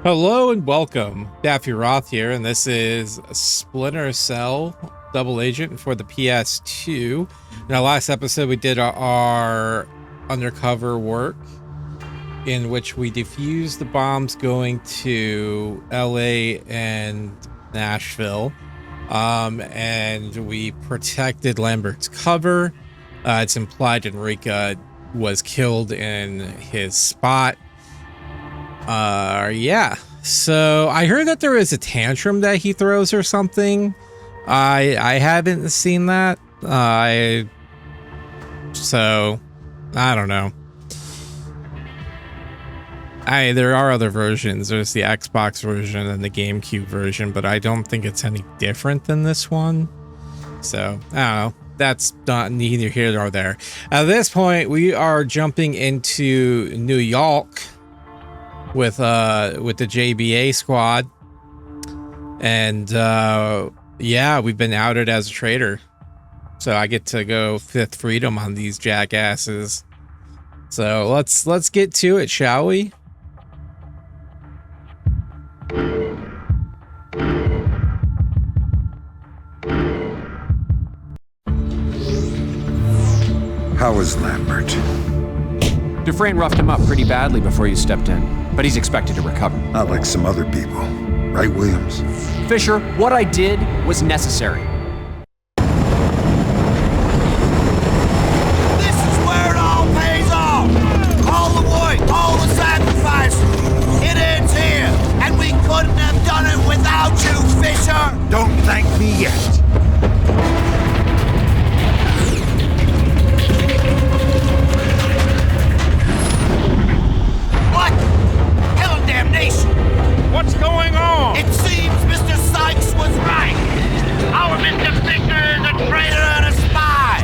Hello and welcome. Daffy Roth here, and this is Splinter Cell Double Agent for the PS2. In our last episode, we did our undercover work in which we defused the bombs going to LA and Nashville, and we protected Lambert's cover. It's implied Enrica was killed in his spot. Yeah. So I heard that there is a tantrum that he throws or something. I haven't seen that. So I don't know. There are other versions. There's the Xbox version and the GameCube version, but I don't think it's any different than this one. So I don't know. That's not neither here nor there. At this point, we are jumping into New York with the JBA squad, and yeah, we've been outed as a traitor, so I get to go fifth freedom on these jackasses. So let's get to it, shall we? How is Lambert? Dufresne roughed him up pretty badly before you stepped in, but he's expected to recover. Not like some other people. Right, Williams? Fisher, what I did was necessary. This is where it all pays off! All the work, all the sacrifice, it ends here, and we couldn't have done it without you, Fisher! Don't thank me yet. What? Hell and damnation! What's going on? It seems Mr. Sykes was right. Our Mr. Fisher is a traitor and a spy.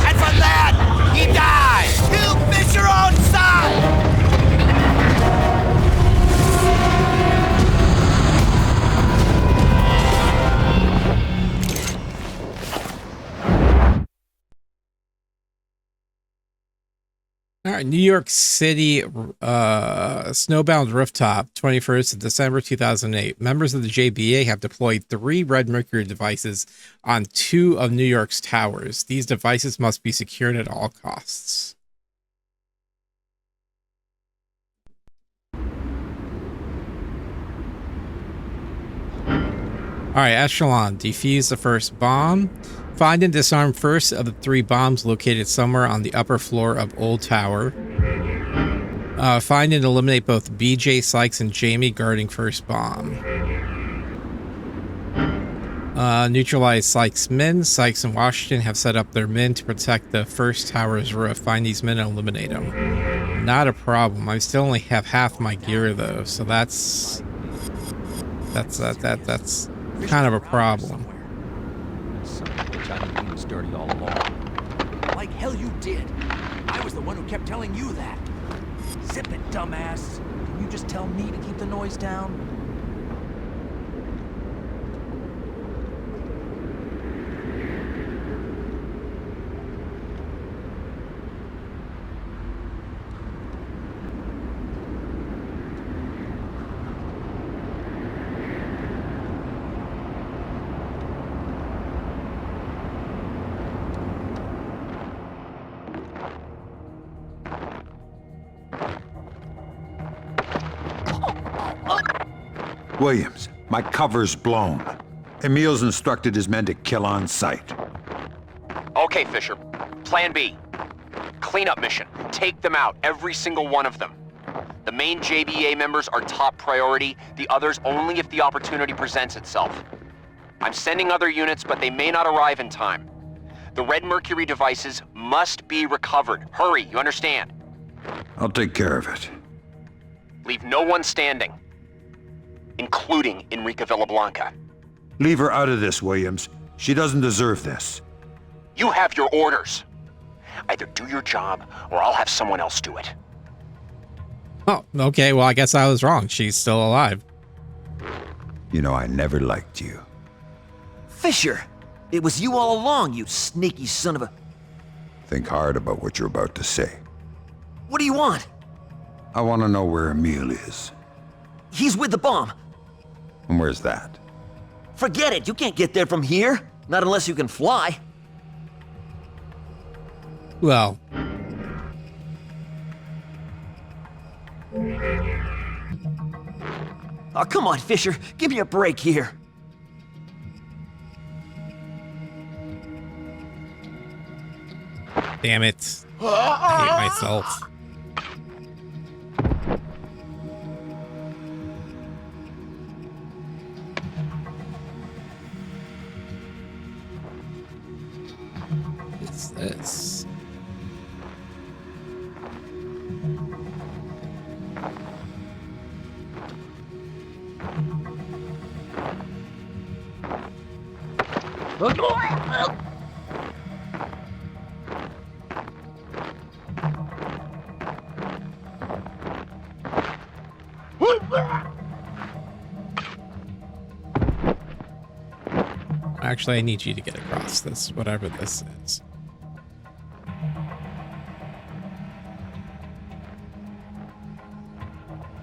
And for that, he dies. Kill Fisher on sight! All right, New York City, Snowbound Rooftop, 21st of December 2008. Members of the JBA have deployed 3 Red Mercury devices on 2 of New York's towers. These devices must be secured at all costs. All right, Echelon, defuse the first bomb. Find and disarm first of the 3 bombs located somewhere on the upper floor of Old Tower. Find and eliminate both BJ, Sykes, and Jamie guarding first bomb. Neutralize Sykes' men. Sykes and Washington have set up their men to protect the first tower's roof. Find these men and eliminate them. Not a problem. I still only have half my gear though, so that's kind of a problem. He was dirty all along. Like hell you did. I was the one who kept telling you that. Zip it, dumbass. Can you just tell me to keep the noise down? Williams, my cover's blown. Emil's instructed his men to kill on sight. Okay, Fisher. Plan B. Cleanup mission. Take them out, every single one of them. The main JBA members are top priority, the others only if the opportunity presents itself. I'm sending other units, but they may not arrive in time. The Red Mercury devices must be recovered. Hurry, you understand? I'll take care of it. Leave no one standing, including Enrica Villablanca. Leave her out of this, Williams. She doesn't deserve this. You have your orders. Either do your job, or I'll have someone else do it. Oh, okay. Well, I guess I was wrong. She's still alive. You know, I never liked you. Fisher! It was you all along, you sneaky son of a... Think hard about what you're about to say. What do you want? I want to know where Emil is. He's with the bomb. And where's that? Forget it, you can't get there from here. Not unless you can fly. Well, Oh, come on, Fisher. Give me a break here. damn it. I hate myself. What's this? Actually, I need you to get across this, whatever this is.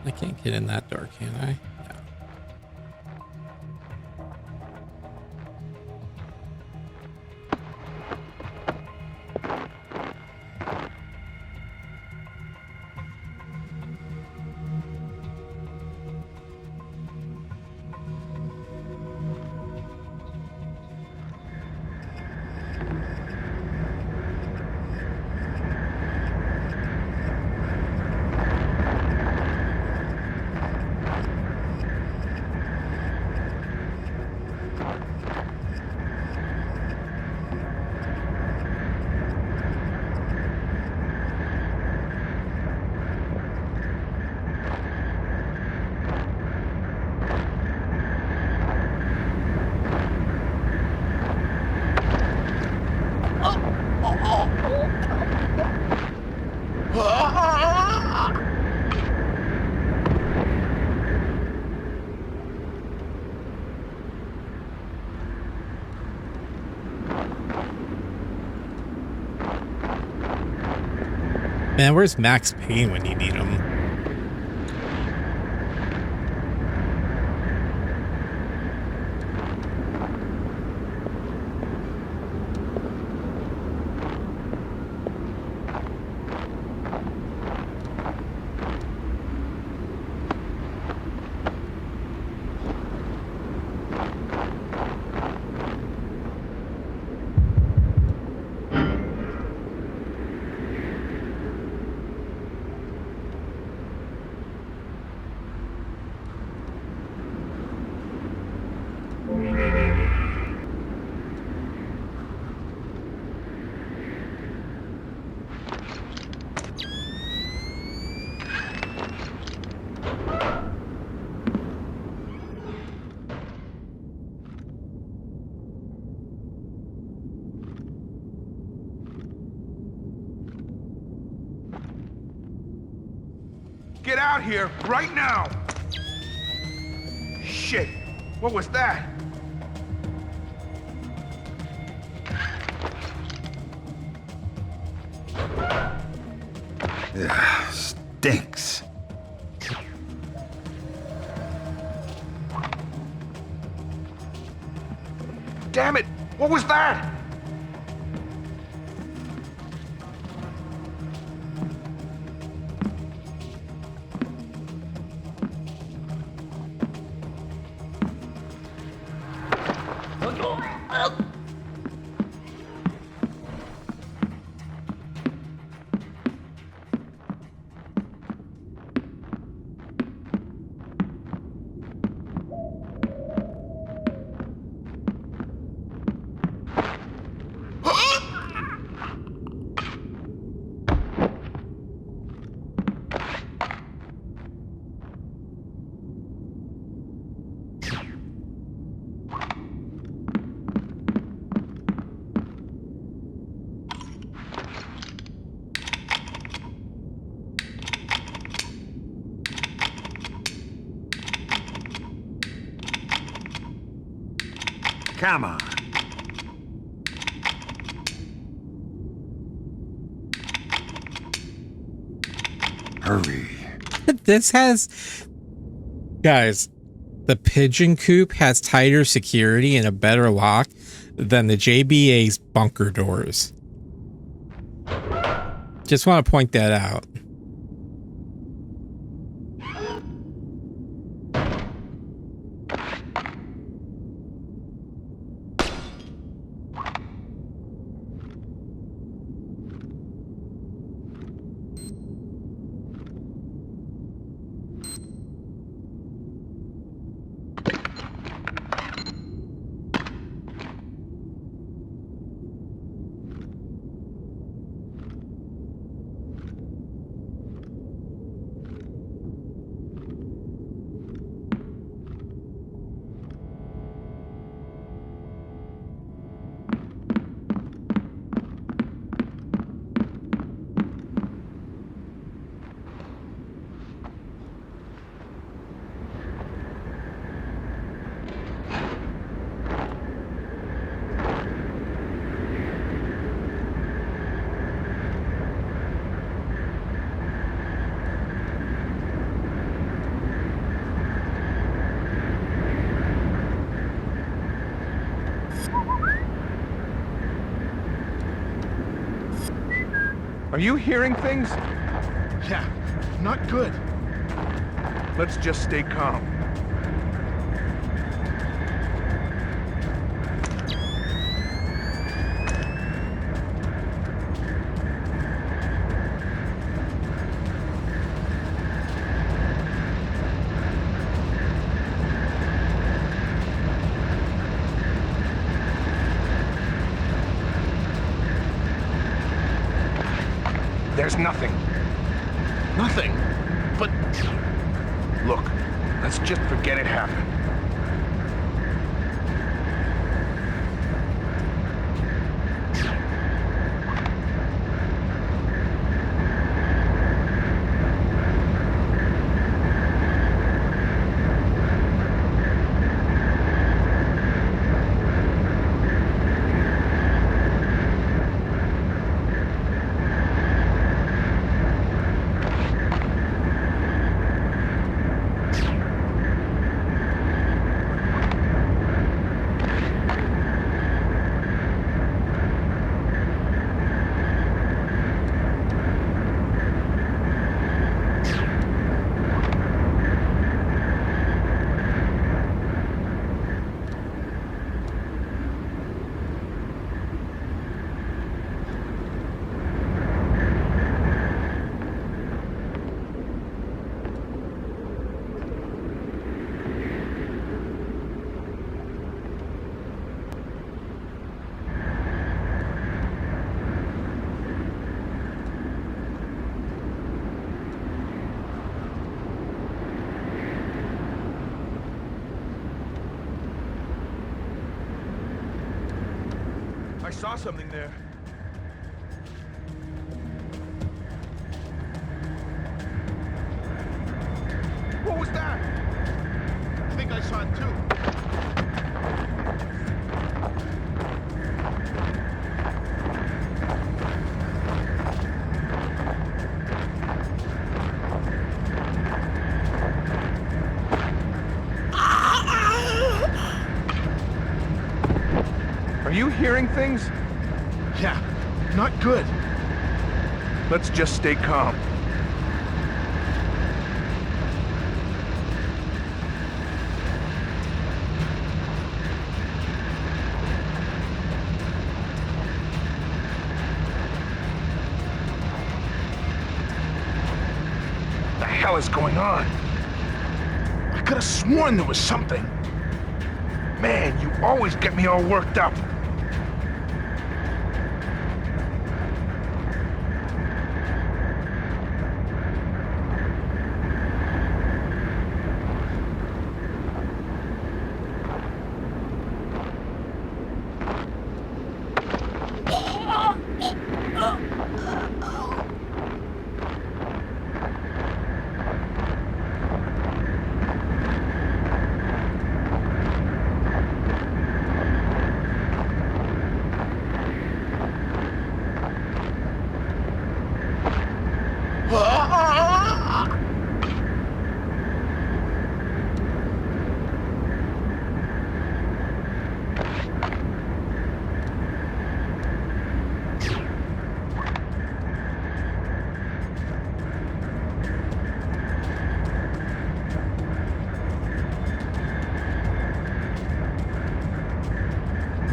I can't get in that door, can I? No. Man, where's Max Payne when you need him? Get out here, right now! Shit, what was that? Ugh, stinks. Damn it, what was that? Come on. Hurry. This has Guys, the pigeon coop has tighter security and a better lock than the JBA's bunker doors. Just want to point that out. Are you hearing things? Yeah, not good. Let's just stay calm. There's nothing. Nothing. But... Look, let's just forget it happened. I saw something there. What was that? I think I saw it too. Are you hearing things? Yeah, not good. Let's just stay calm. What the hell is going on? I could have sworn there was something. Man, you always get me all worked up.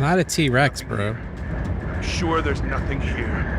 Not a T-Rex, bro. I'm sure there's nothing here.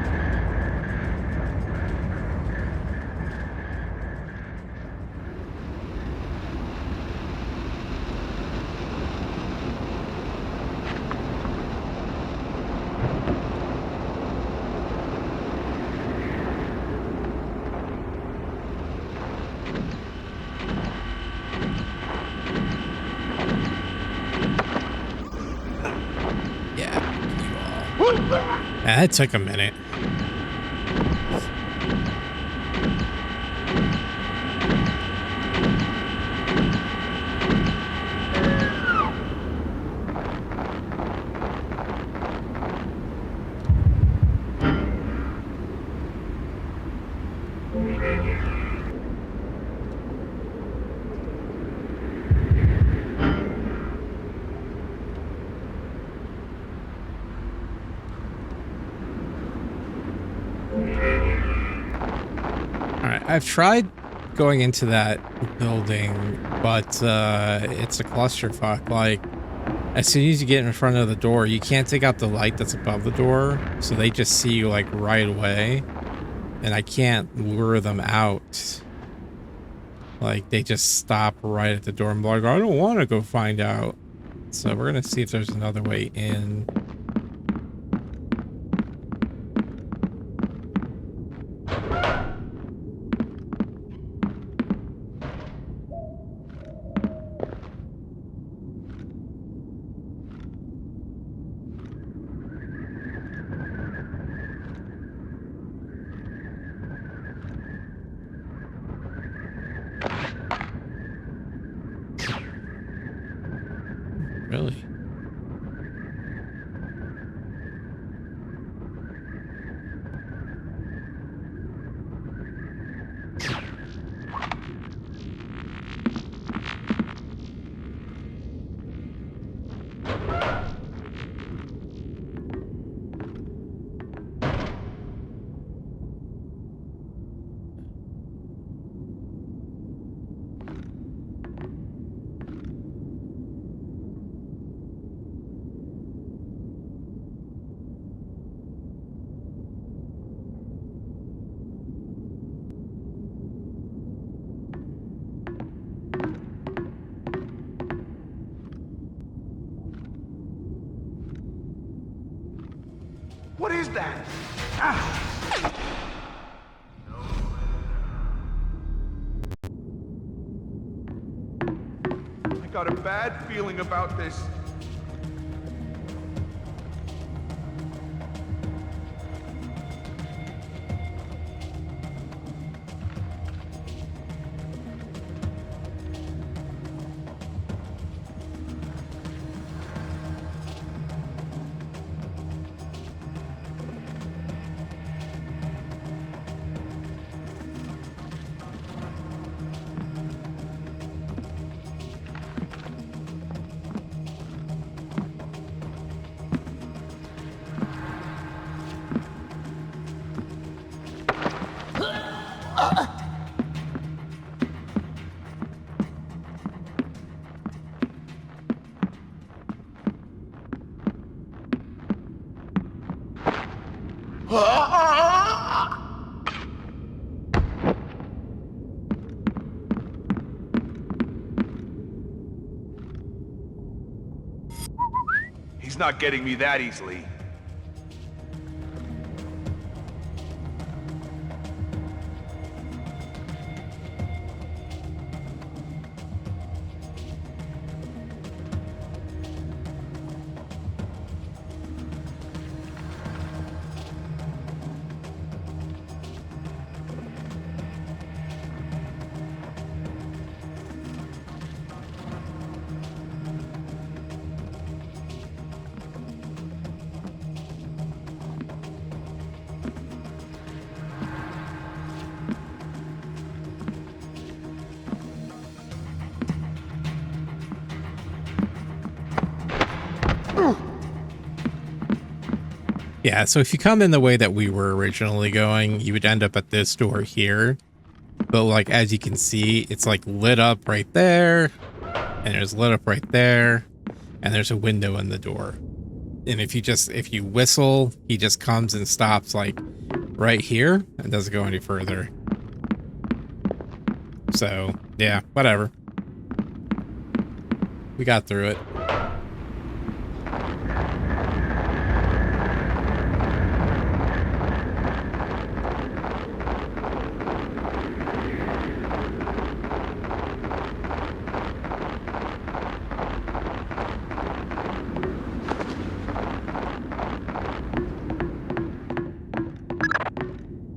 That took a minute. I've tried going into that building, but it's a clusterfuck. Like, as soon as you get in front of the door, you can't take out the light that's above the door, so they just see you like right away, and I can't lure them out. Like, they just stop right at the door. I'm like, I don't want to go find out. So we're gonna see if there's another way in. Really? What is that? Ah! I got a bad feeling about this. He's not getting me that easily. Yeah, so if you come in the way that we were originally going, you would end up at this door here. But like, as you can see, it's like lit up right there, and there's lit up right there, and there's a window in the door. And if you whistle, he just comes and stops like right here and doesn't go any further. So yeah, whatever. We got through it.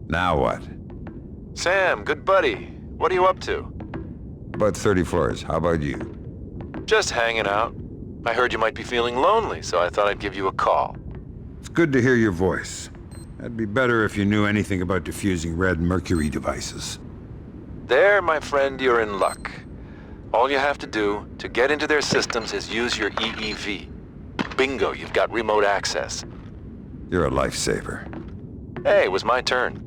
Now what? Sam, good buddy. What are you up to? About 30 floors. How about you? Just hanging out. I heard you might be feeling lonely, so I thought I'd give you a call. It's good to hear your voice. That'd be better if you knew anything about diffusing red mercury devices. There, my friend, you're in luck. All you have to do to get into their systems is use your EEV. Bingo, you've got remote access. You're a lifesaver. Hey, it was my turn.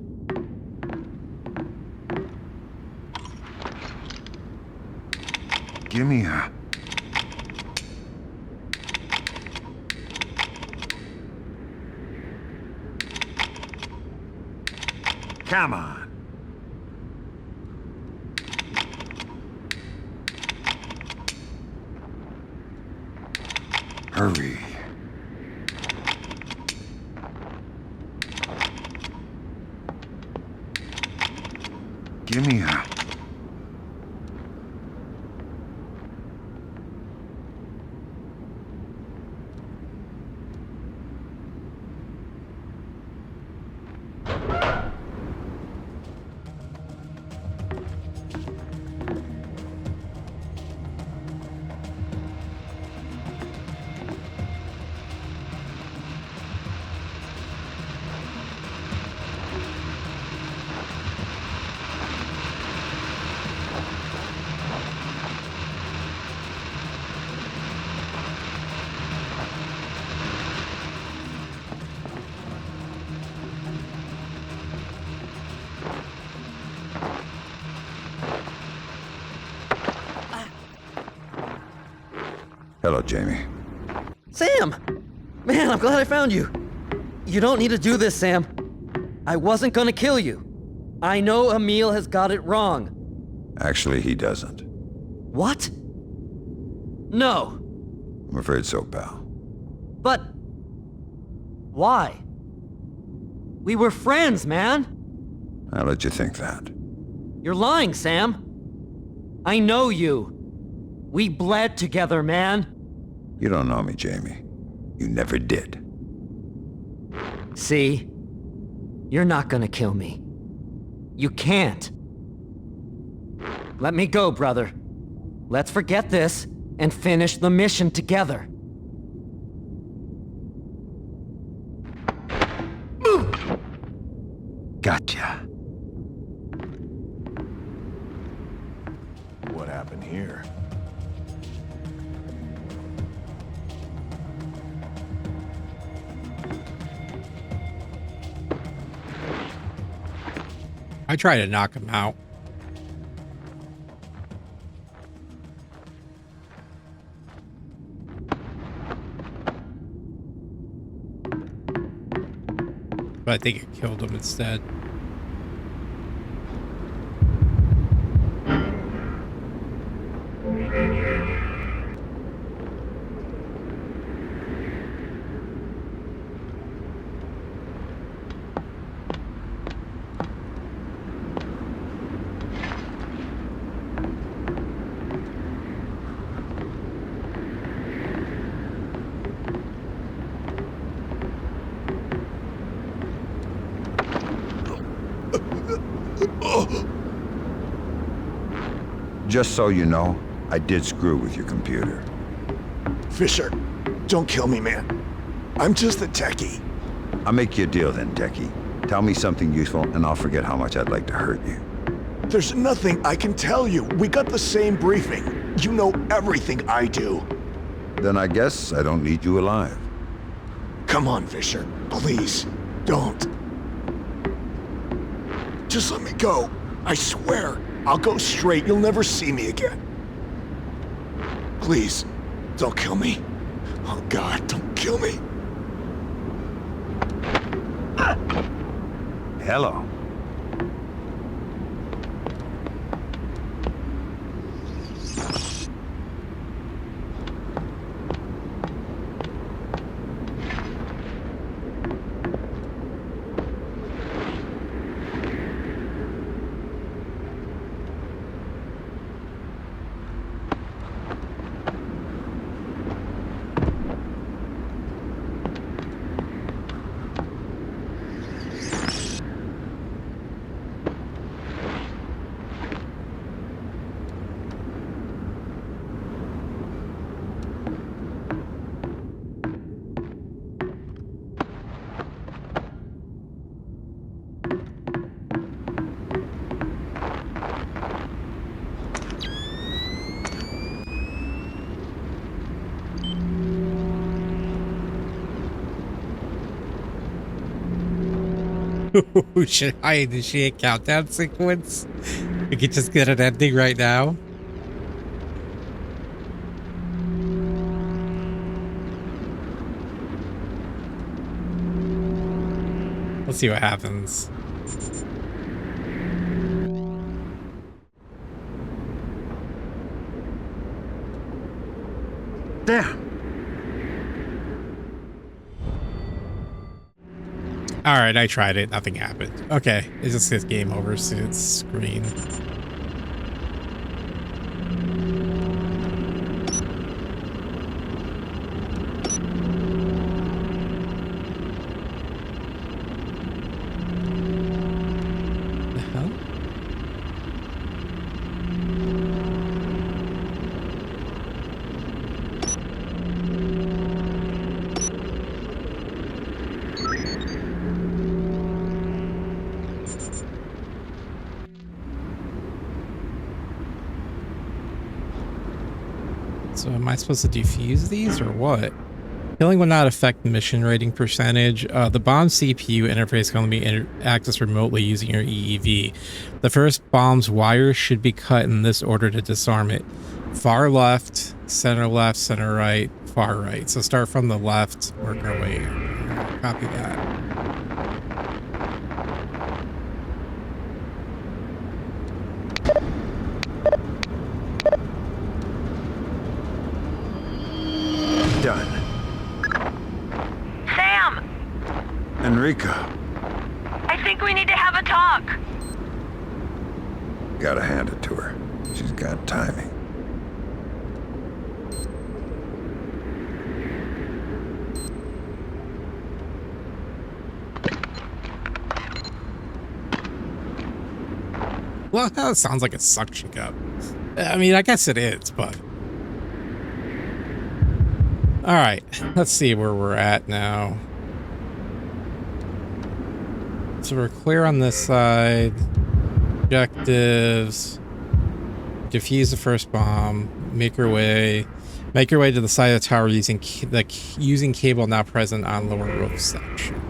Give me a... Come on. Hurry. Give me a... Hello, Jamie. Sam! Man, I'm glad I found you. You don't need to do this, Sam. I wasn't gonna kill you. I know Emil has got it wrong. Actually, he doesn't. What? No. I'm afraid so, pal. But... why? We were friends, man. I'll let you think that. You're lying, Sam. I know you. We bled together, man. You don't know me, Jamie. You never did. See? You're not gonna kill me. You can't. Let me go, brother. Let's forget this and finish the mission together. Gotcha. What happened here? I try to knock him out. But I think it killed him instead. Just so you know, I did screw with your computer. Fisher, don't kill me, man. I'm just a techie. I'll make you a deal then, Techie. Tell me something useful and I'll forget how much I'd like to hurt you. There's nothing I can tell you. We got the same briefing. You know everything I do. Then I guess I don't need you alive. Come on, Fisher. Please, don't. Just let me go. I swear, I'll go straight. You'll never see me again. Please, don't kill me. Oh God, don't kill me. Hello. Should I initiate countdown sequence? We could just get an ending right now. Let's see what happens. Damn. All right, I tried it. Nothing happened. Okay, it just says game over screen. The hell? So am I supposed to defuse these or what? Killing will not affect the mission rating percentage. The bomb CPU interface can only be accessed remotely using your EEV. The first bomb's wires should be cut in this order to disarm it. Far left, center right, far right. So start from the left, work our way. Copy that. Done. Sam! Enrica. I think we need to have a talk. Gotta hand it to her. She's got timing. Well, that sounds like a suction cup. I mean, I guess it is, but... All right, let's see where we're at now. So we're clear on this side. Objectives. Defuse the first bomb. Make your way to the side of the tower using cable now present on lower roof section.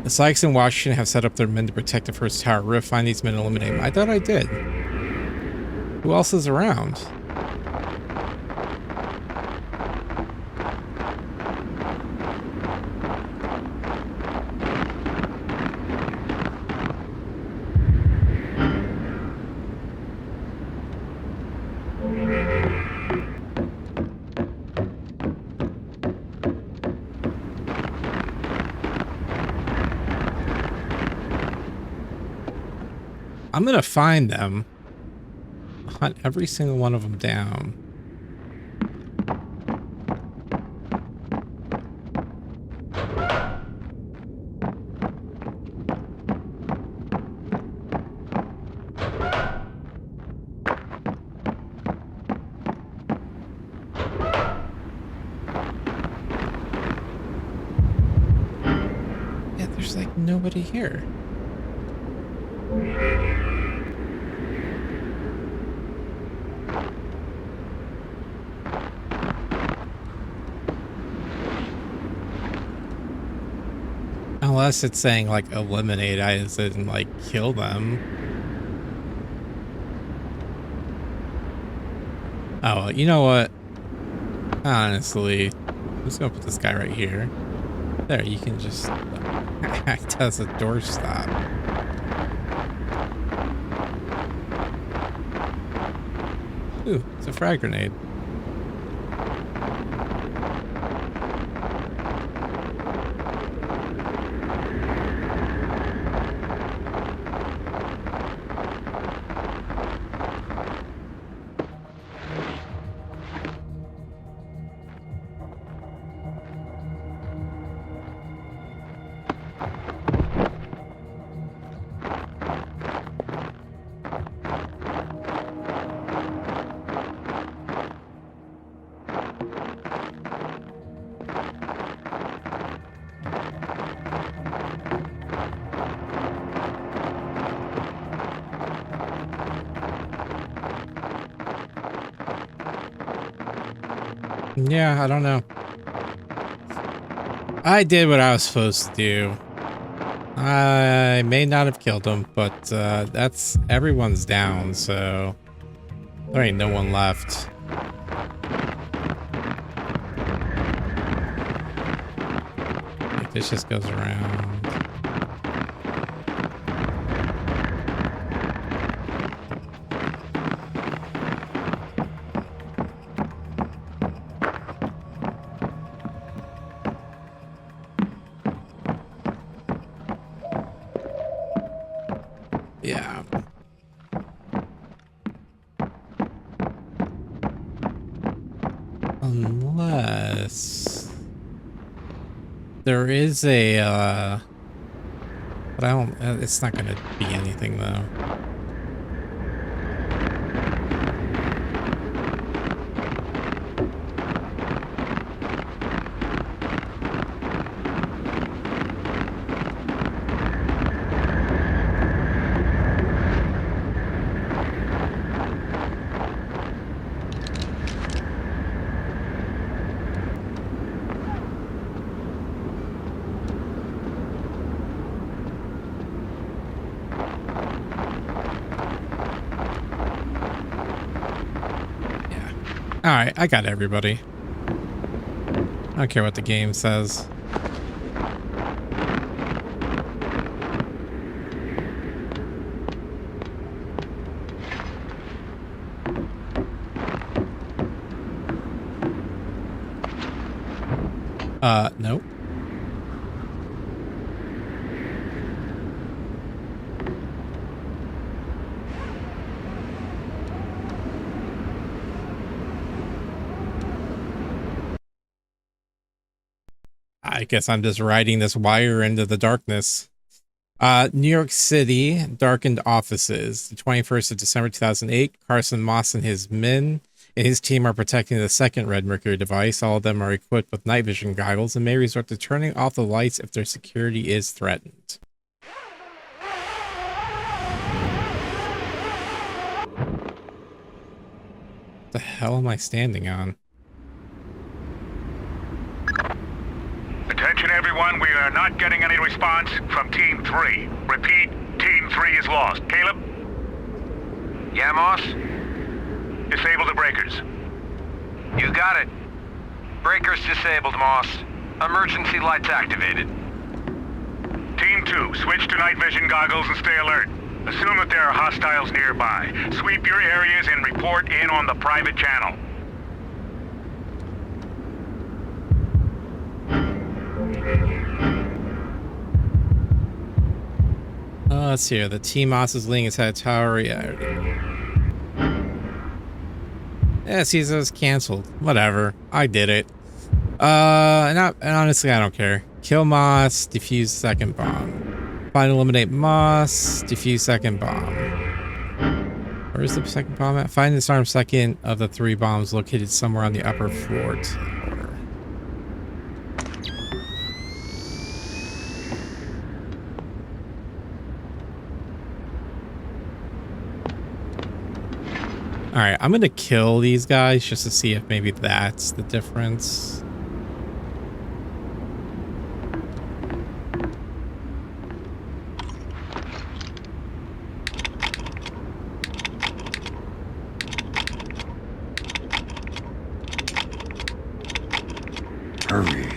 The Sykes in Washington have set up their men to protect the first tower roof. Find these men and eliminate them. I thought I did. Who else is around? I'm gonna find them, hunt every single one of them down. Yeah, there's like nobody here. Unless it's saying like eliminate, I didn't like kill them. Oh, you know what? Honestly, I'm just gonna put this guy right here. There, you can just act as a doorstop. Ooh, it's a frag grenade. Yeah, I don't know. I did what I was supposed to do. I may not have killed him, but that's everyone's down, so there ain't no one left. Like, this just goes around. Yeah. Unless there is a but I don't, it's not gonna be anything though. Alright, I got everybody. I don't care what the game says. Nope. I guess I'm just riding this wire into the darkness. New York City, darkened offices. The 21st of December 2008, Carson Moss and his men and his team are protecting the second Red Mercury device. All of them are equipped with night vision goggles and may resort to turning off the lights if their security is threatened. What the hell am I standing on? Attention everyone, we are not getting any response from Team 3. Repeat, Team 3 is lost. Caleb? Yeah, Moss? Disable the breakers. You got it. Breakers disabled, Moss. Emergency lights activated. Team 2, switch to night vision goggles and stay alert. Assume that there are hostiles nearby. Sweep your areas and report in on the private channel. Let's see here. The Team Moss is leaning inside a tower. Yeah, season was canceled. Whatever. I did it. And honestly, I don't care. Kill Moss, defuse second bomb. Find and eliminate Moss, defuse second bomb. Where's the second bomb at? Find and disarm second of the 3 bombs located somewhere on the upper floor tower. Alright, I'm gonna kill these guys just to see if maybe that's the difference. Hurry.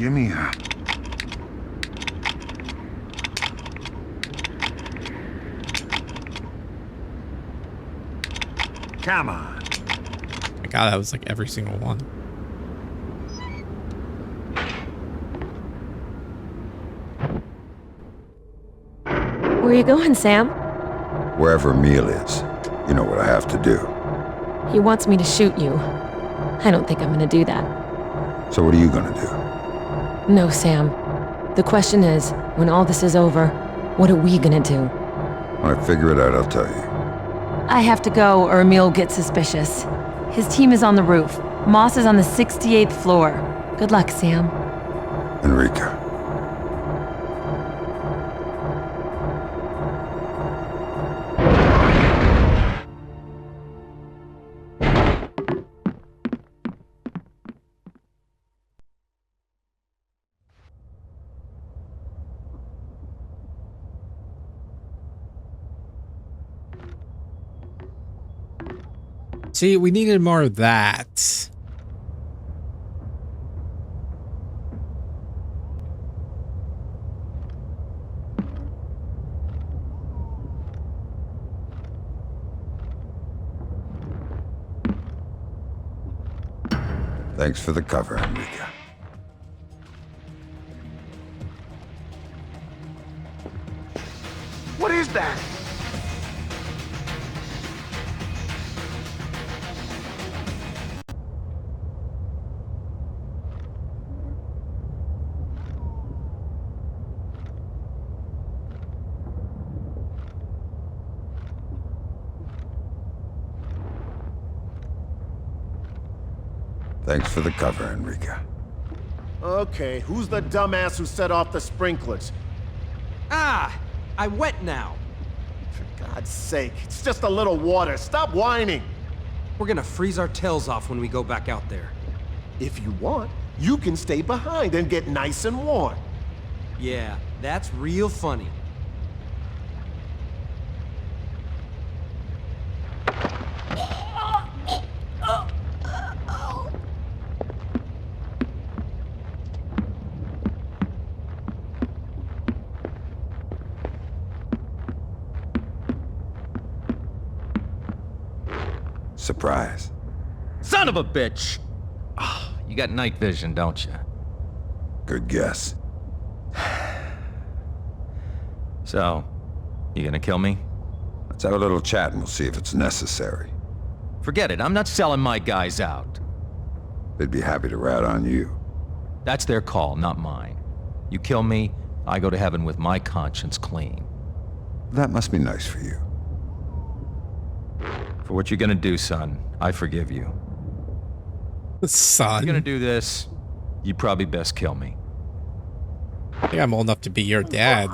give me a... Come on. My God, that was like every single one. Where are you going, Sam? Wherever Emil is. You know what I have to do. He wants me to shoot you. I don't think I'm gonna do that. So what are you gonna do? No, Sam. The question is, when all this is over, what are we gonna do? When I figure it out, I'll tell you. I have to go or Emil will get suspicious. His team is on the roof. Moss is on the 68th floor. Good luck, Sam. Enrica. See, we needed more of that. Thanks for the cover, Enrica. What is that? Thanks for the cover, Enrica. Okay, who's the dumbass who set off the sprinklers? Ah! I'm wet now. For God's sake, it's just a little water. Stop whining! We're gonna freeze our tails off when we go back out there. If you want, you can stay behind and get nice and warm. Yeah, that's real funny. Surprise. Son of a bitch! Oh, you got night vision, don't you? Good guess. So, you gonna kill me? Let's have a little chat and we'll see if it's necessary. Forget it, I'm not selling my guys out. They'd be happy to rat on you. That's their call, not mine. You kill me, I go to heaven with my conscience clean. That must be nice for you. For what you're gonna do, son, I forgive you. Son. If you're gonna do this, you probably best kill me. I think I'm old enough to be your dad.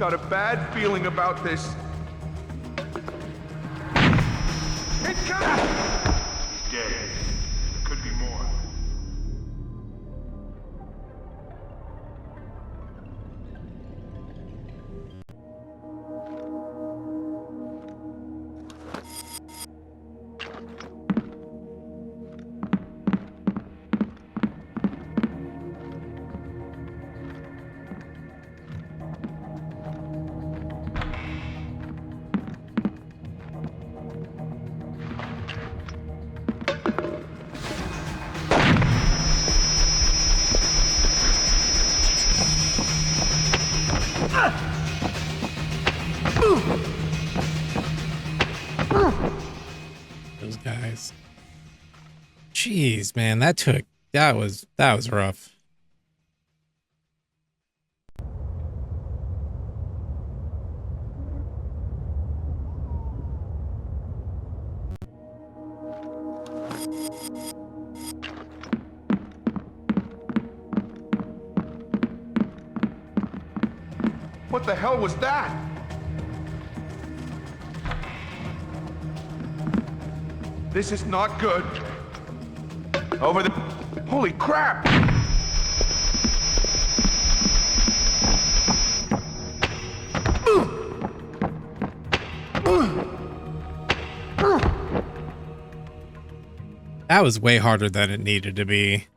got a bad feeling about this. It comes! He's dead. There could be more. Those guys. Jeez, man, that was rough. What the hell was that? This is not good. Over the... Holy crap! That was way harder than it needed to be.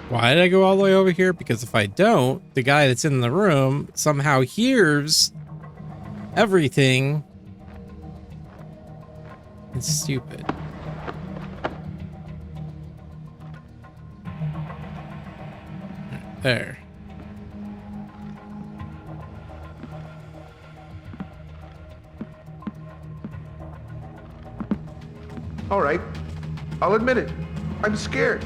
Why did I go all the way over here? Because if I don't, the guy that's in the room somehow hears everything. It's stupid. There. All right, I'll admit it. I'm scared.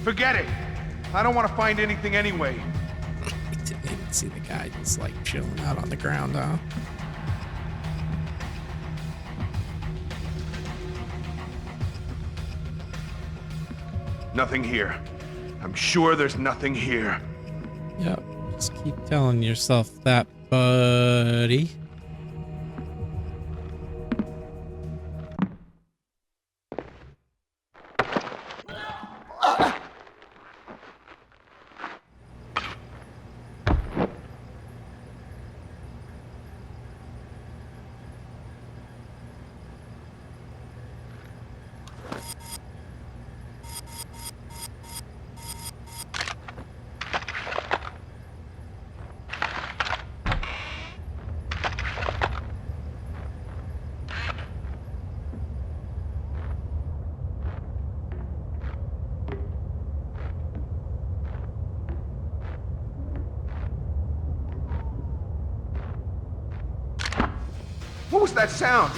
Forget it. I don't want to find anything anyway. Didn't even see the guy just like chilling out on the ground, huh? Nothing here. I'm sure there's nothing here. Yep. Just keep telling yourself that, buddy. What was that sound?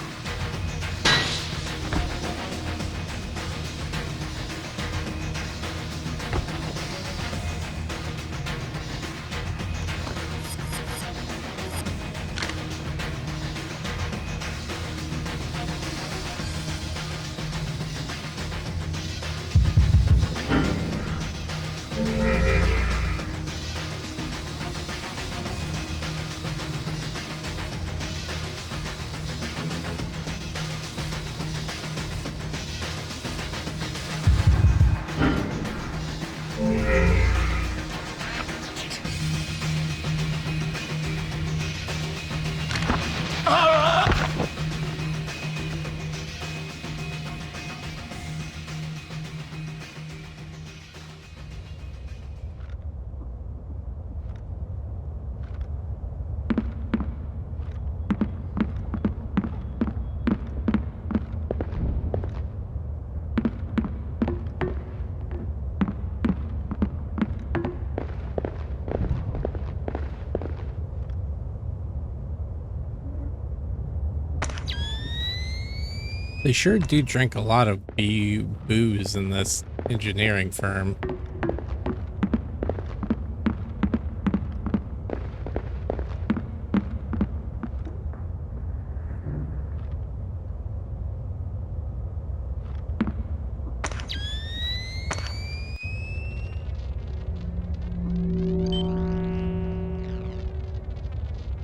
They sure do drink a lot of booze in this engineering firm.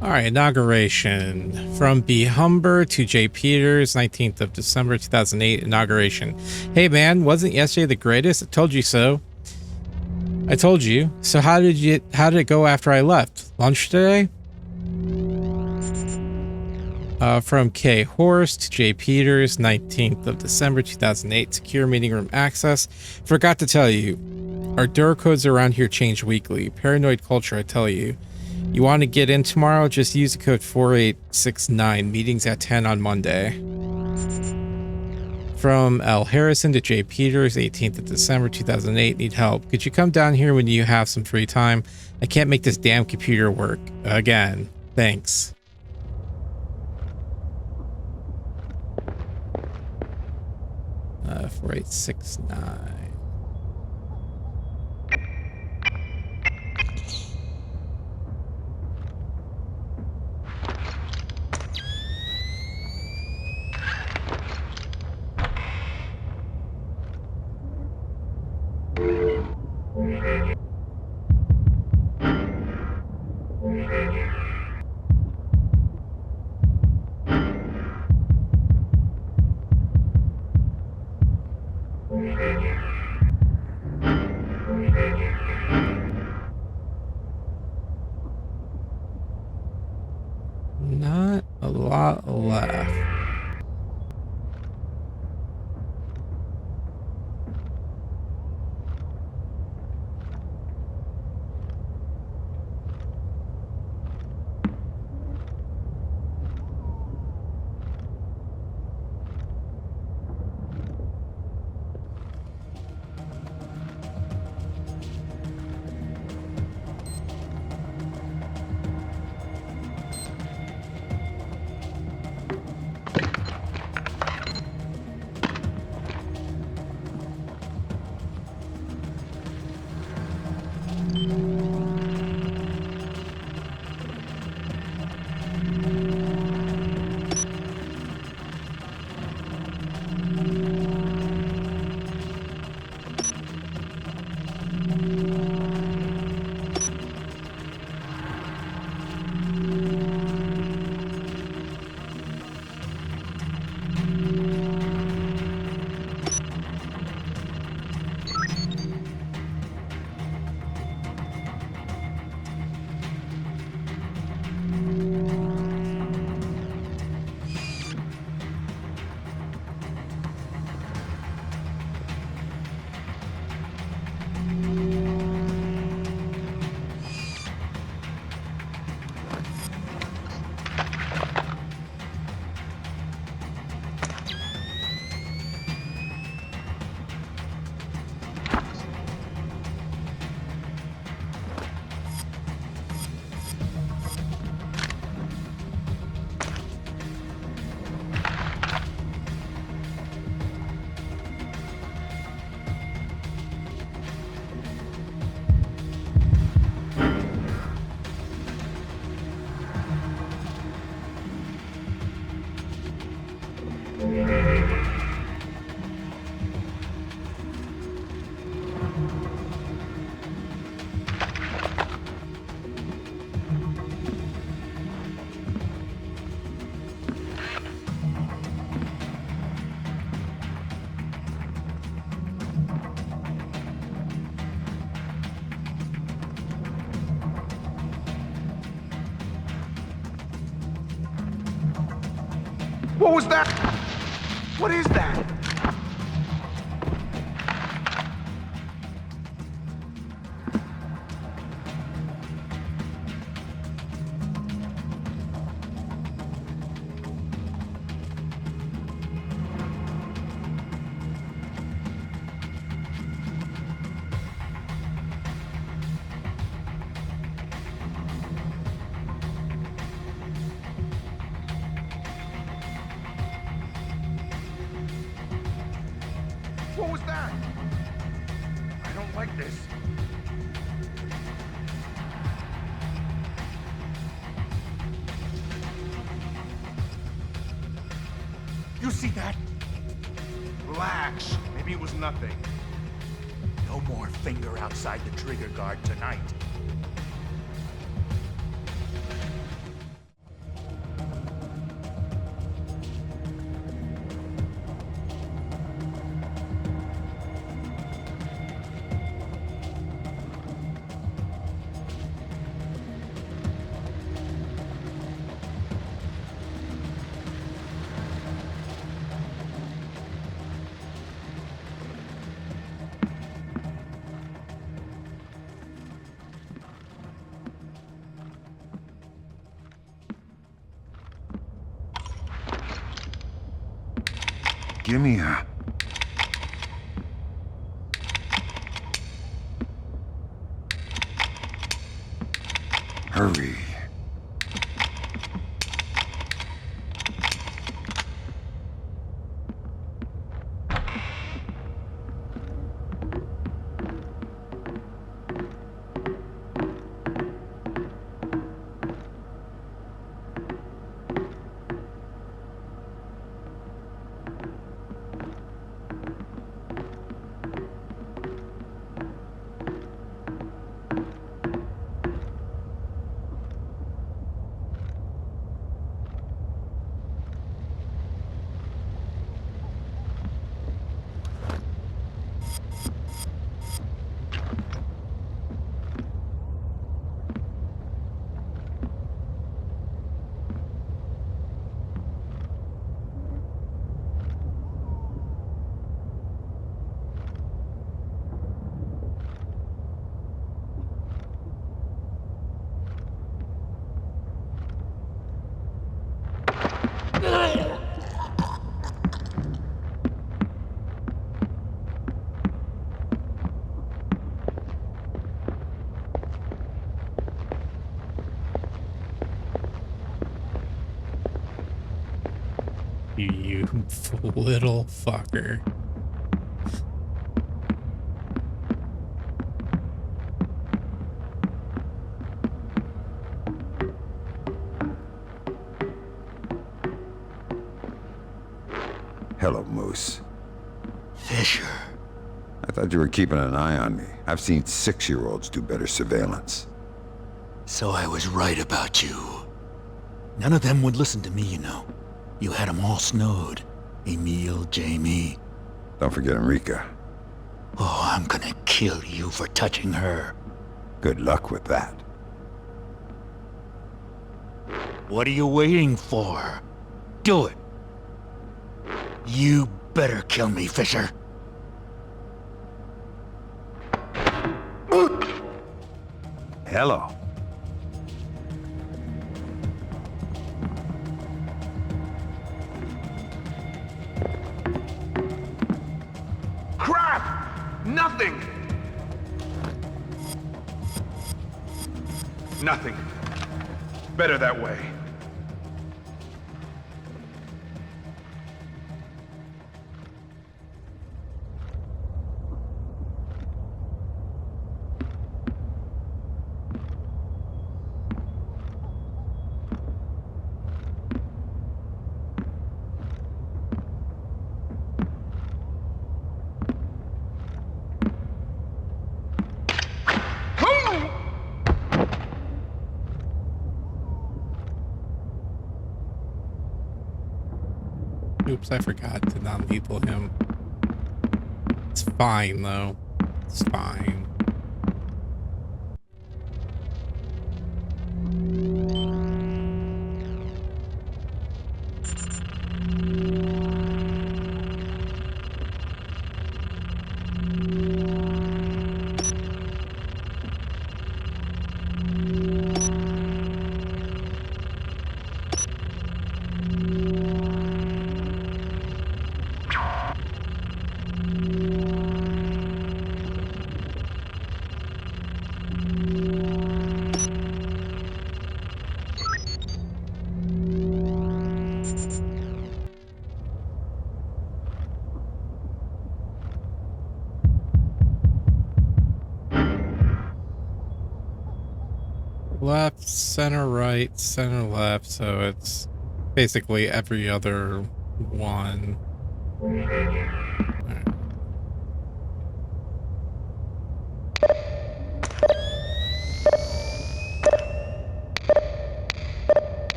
All right, inauguration. From B. Humber to J. Peters, 19th of December, 2008, inauguration. Hey man, wasn't yesterday the greatest? I told you so. I told you. So how did it go after I left? Lunch today? From K. Horst to J. Peters, 19th of December, 2008, secure meeting room access. Forgot to tell you, our door codes around here change weekly. Paranoid culture, I tell you. You want to get in tomorrow? Just use the code 4869. Meetings at 10 on Monday. From L. Harrison to J. Peters, 18th of December, 2008. Need help. Could you come down here when you have some free time? I can't make this damn computer work. Again. Thanks. Uh, 4869. Not a lot left. What was that? What is that? What was that? I don't like this. You see that? Relax. Maybe it was nothing. No more finger outside the trigger guard tonight. Give me a... Hurry. You little fucker. Hello, Moose. Fisher. I thought you were keeping an eye on me. I've seen 6-year-olds do better surveillance. So I was right about you. None of them would listen to me, you know. You had them all snowed. Emil, Jamie. Don't forget Enrica. Oh, I'm gonna kill you for touching her. Good luck with that. What are you waiting for? Do it. You better kill me, Fisher. Hello. Crap! Nothing! Nothing. Better that way. Oops, I forgot to non-lethal him. It's fine, though. It's fine. left, center right, center left, so it's basically every other one. Alright.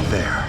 There.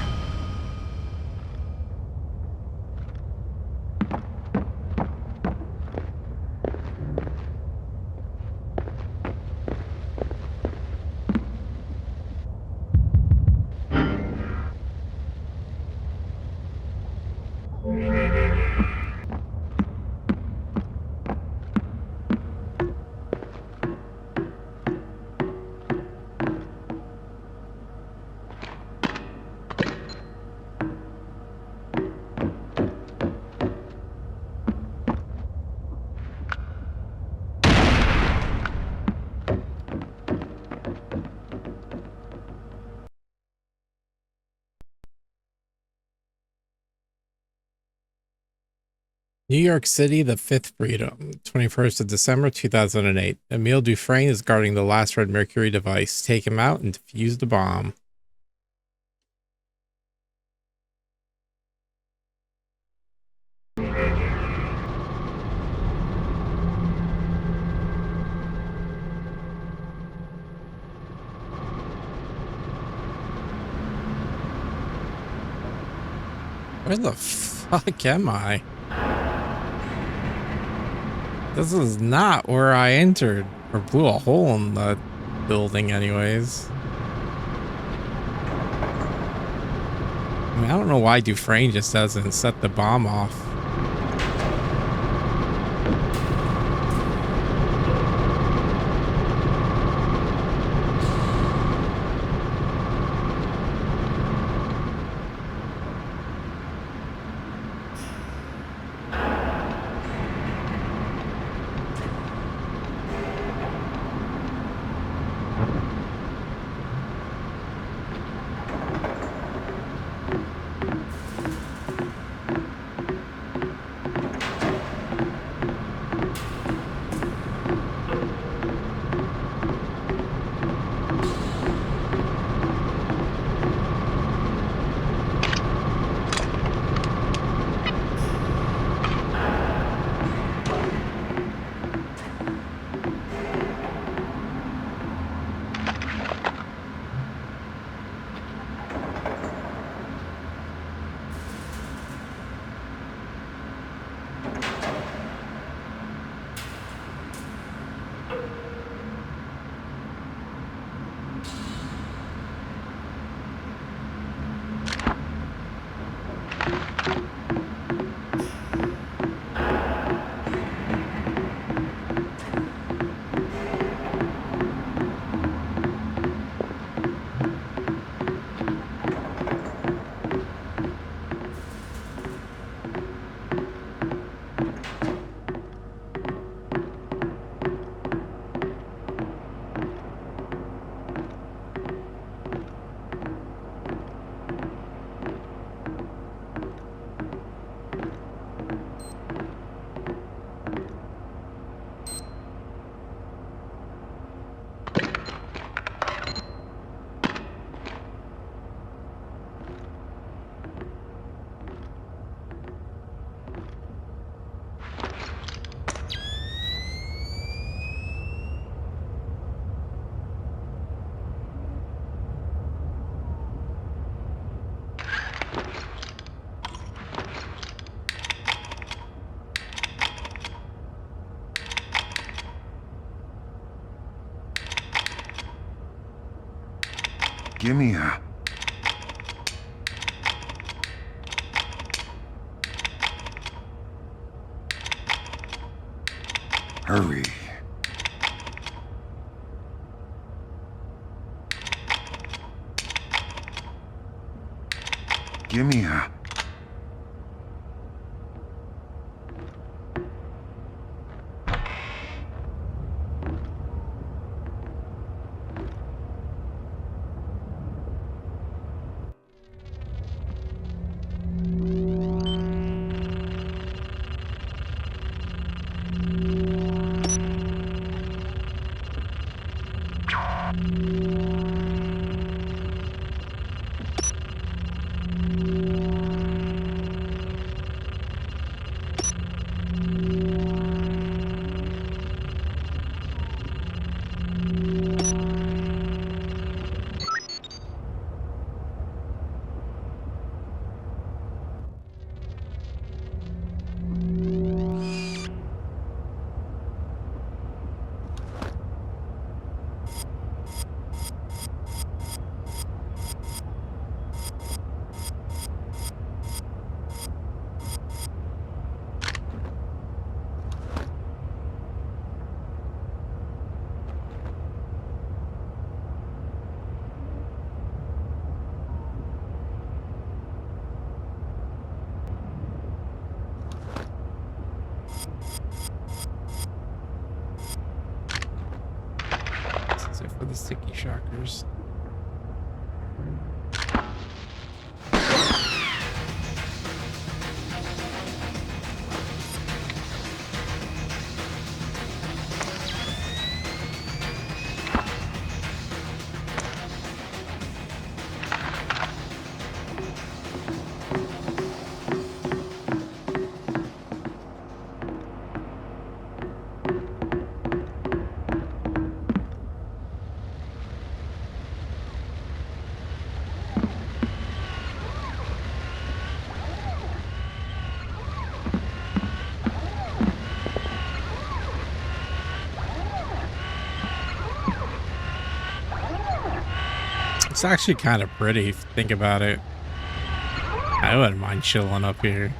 New York City, the Fifth Freedom, 21st of December 2008. Emile Dufresne is guarding the last Red Mercury device. Take him out and defuse the bomb. Where the fuck am I? This is not where I entered, or blew a hole in the building anyways. I mean, I don't know why Dufresne just doesn't set the bomb off. Gimme a... Hurry. Gimme a... For the sticky shockers. It's actually kind of pretty if you think about it. I wouldn't mind chilling up here.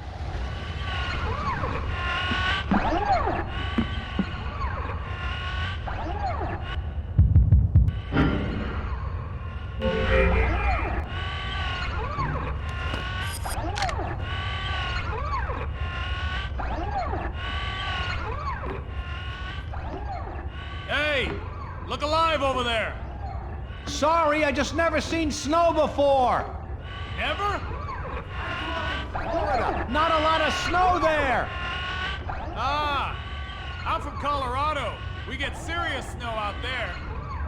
Hey, look alive over there. Sorry, I just never seen snow before. Never? Not a lot of snow there. Ah, I'm from Colorado. We get serious snow out there.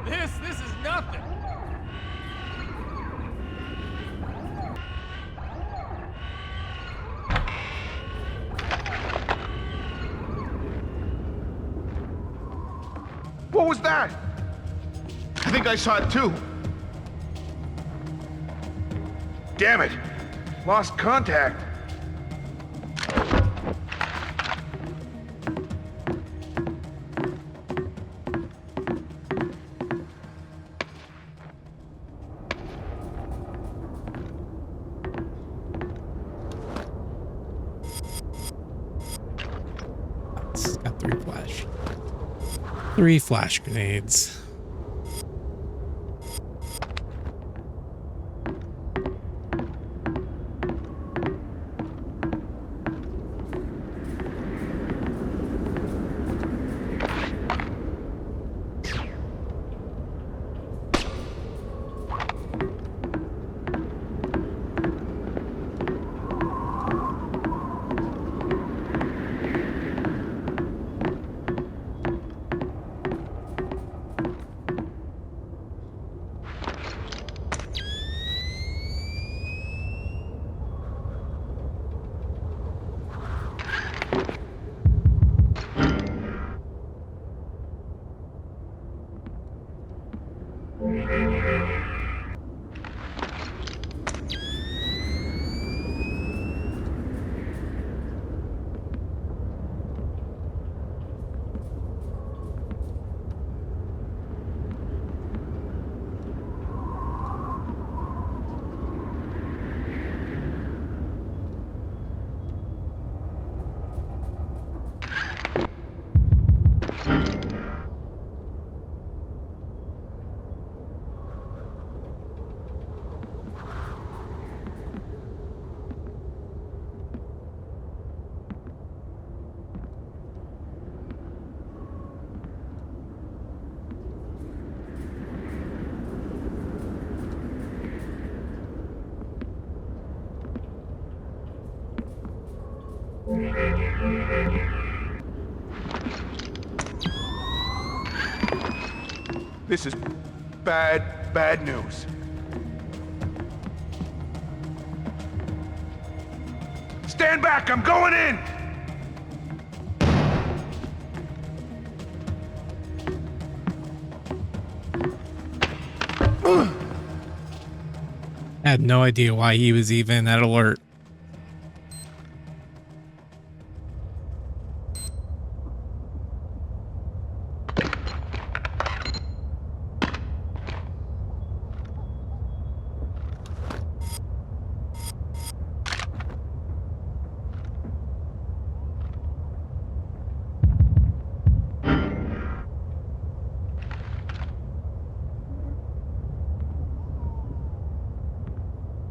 This is nothing. What was that? I think I saw it too. Damn it. Lost contact. It's got three flash grenades. This is bad news. Stand back, I'm going in! I had no idea why he was even at alert.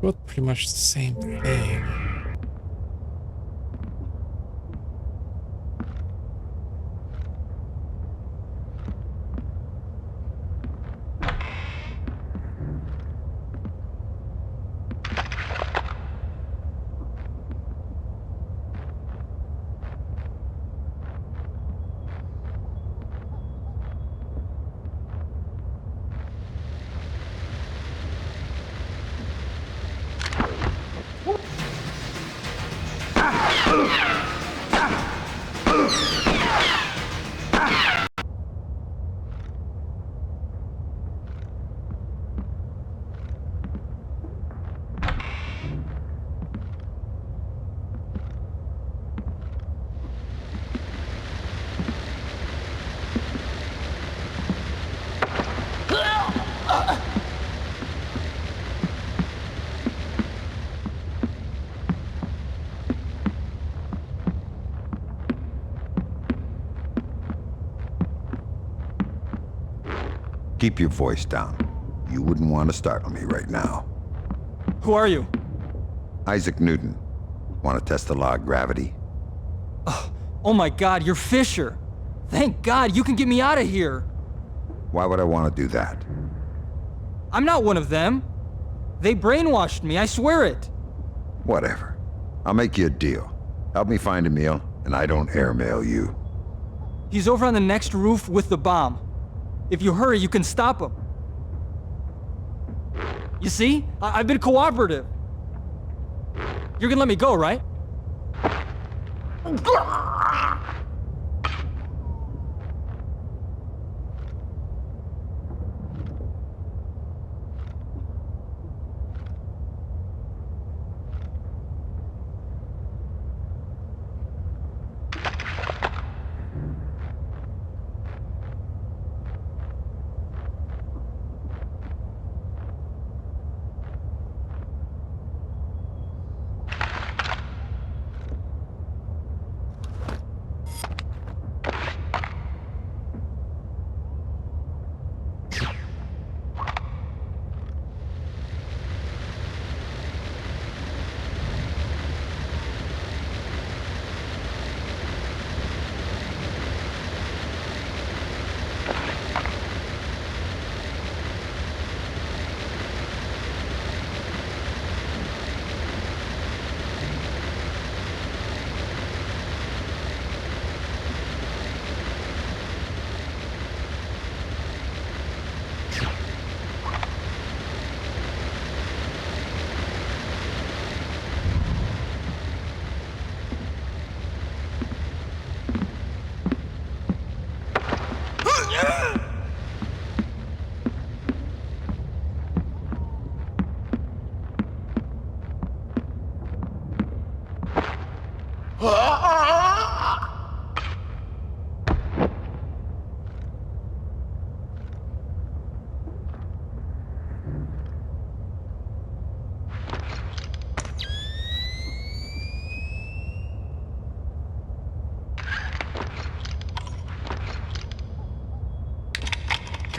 Both pretty much the same thing. Keep your voice down. You wouldn't want to startle me right now. Who are you? Isaac Newton. Want to test the law of gravity? Oh my God, you're Fisher. Thank God, you can get me out of here. Why would I want to do that? I'm not one of them. They brainwashed me, I swear it. Whatever. I'll make you a deal. Help me find Emil, and I don't airmail you. He's over on the next roof with the bomb. If you hurry, you can stop him. You see? I've been cooperative. You're gonna let me go, right?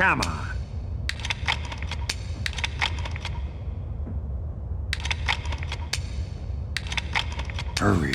Come on. Hurry.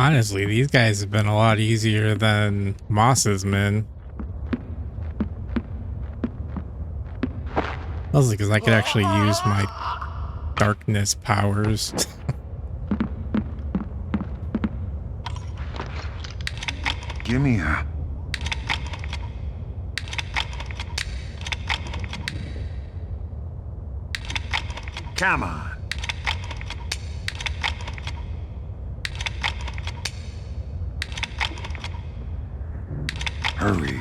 Honestly, these guys have been a lot easier than Moss's men. Mostly because I could actually use my darkness powers. Give me a... Come on. Hurry.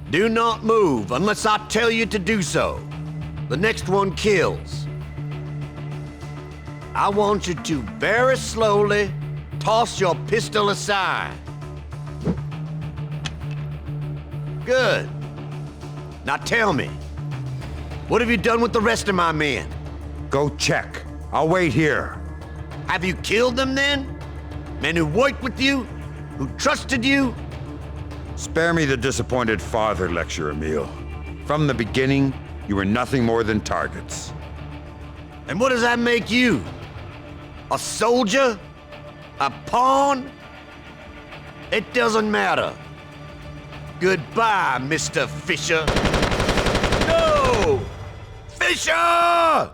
Do not move unless I tell you to do so. The next one kills. I want you to very slowly toss your pistol aside. Good. Now tell me, what have you done with the rest of my men? Go check. I'll wait here. Have you killed them then? Men who worked with you? Who trusted you? Spare me the disappointed father lecture, Emil. From the beginning, you were nothing more than targets. And what does that make you? A soldier? A pawn? It doesn't matter. Goodbye, Mr. Fisher. No! Fisher!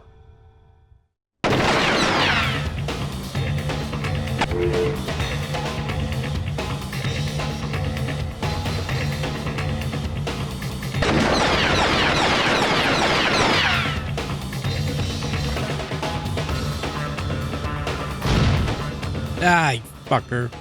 Ah, you fucker.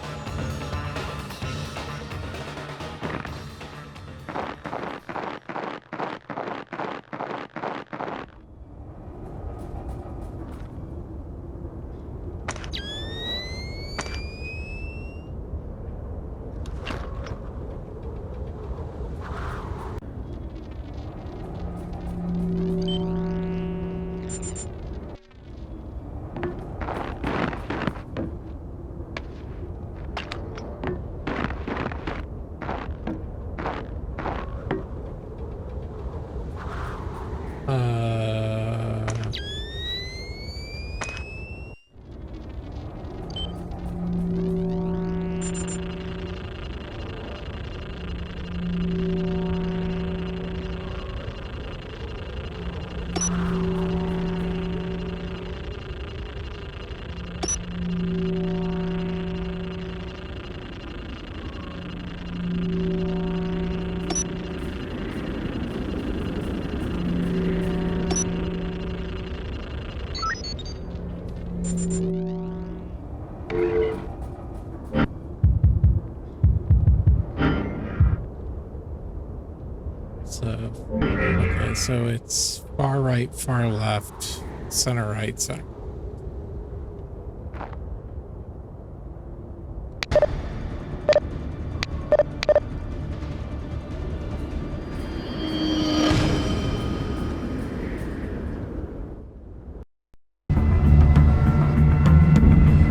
So it's far right, far left, center right, center.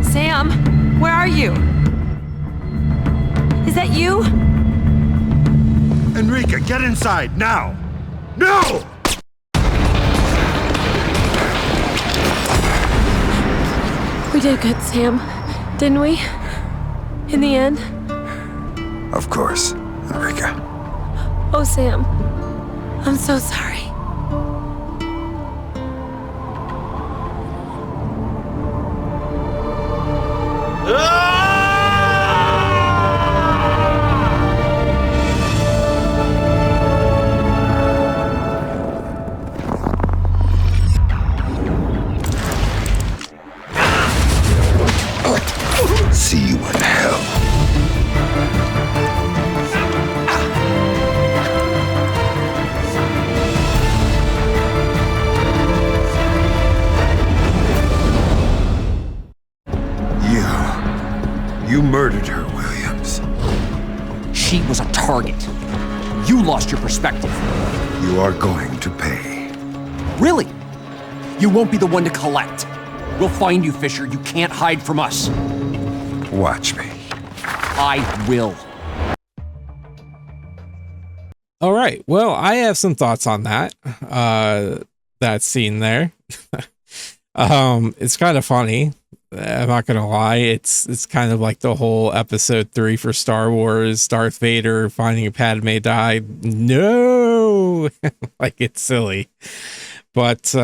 Sam, where are you? Is that you? Enrica, get inside, now! No! We did good, Sam, didn't we? In the end? Of course, Enrica. Oh, Sam, I'm so sorry. See you in hell. murdered her, Williams. She was a target. You lost your perspective. You are going to pay. Really? You won't be the one to collect. We'll find you, Fisher. You can't hide from us. Watch me. I will. All right. Well, I have some thoughts on that. That scene there. It's kind of funny. I'm not gonna lie. It's kind of like the whole episode 3 for Star Wars, Darth Vader finding Padme died. No, like it's silly, but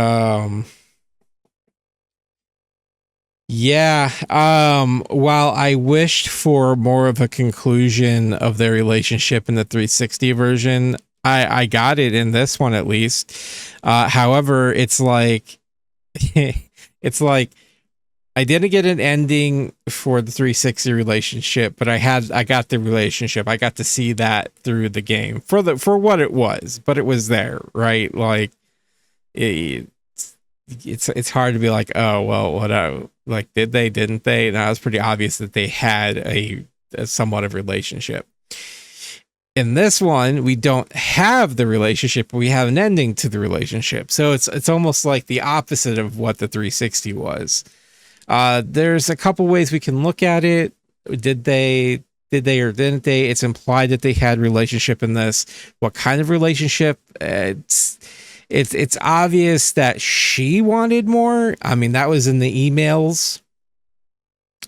yeah. While I wished for more of a conclusion of their relationship in the 360 version, I got it in this one at least. However, it's like it's like I didn't get an ending for the 360 relationship, but I got the relationship. I got to see that through the game for what it was, but it was there, right? Like it's hard to be like, oh well, what? Like, did they? Didn't they? Now it's pretty obvious that they had a somewhat of relationship. In this one, we don't have the relationship, but we have an ending to the relationship. So it's almost like the opposite of what the 360 was. There's a couple ways we can look at it. Did they or didn't they? It's implied that they had relationship in this. What kind of relationship? It's obvious that she wanted more. I mean, that was in the emails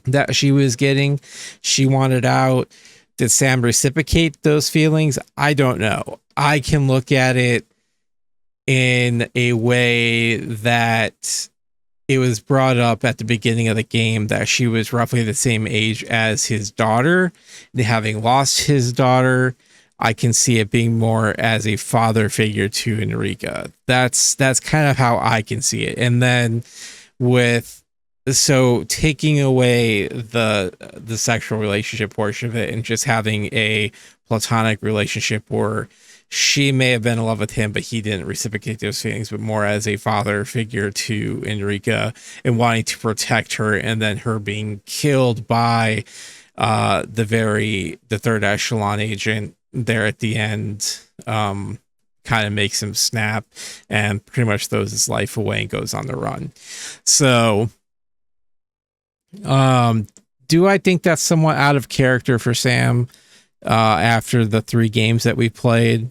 that she was getting. She wanted out. Did Sam reciprocate those feelings? I don't know. I can look at it in a way that it was brought up at the beginning of the game that she was roughly the same age as his daughter. And having lost his daughter, I can see it being more as a father figure to Enrica. That's kind of how I can see it. And then so taking away the sexual relationship portion of it and just having a platonic relationship where she may have been in love with him, but he didn't reciprocate those feelings, but more as a father figure to Enrica and wanting to protect her, and then her being killed by the third echelon agent there at the end, kind of makes him snap and pretty much throws his life away and goes on the run. So do I think that's somewhat out of character for Sam after the 3 games that we played?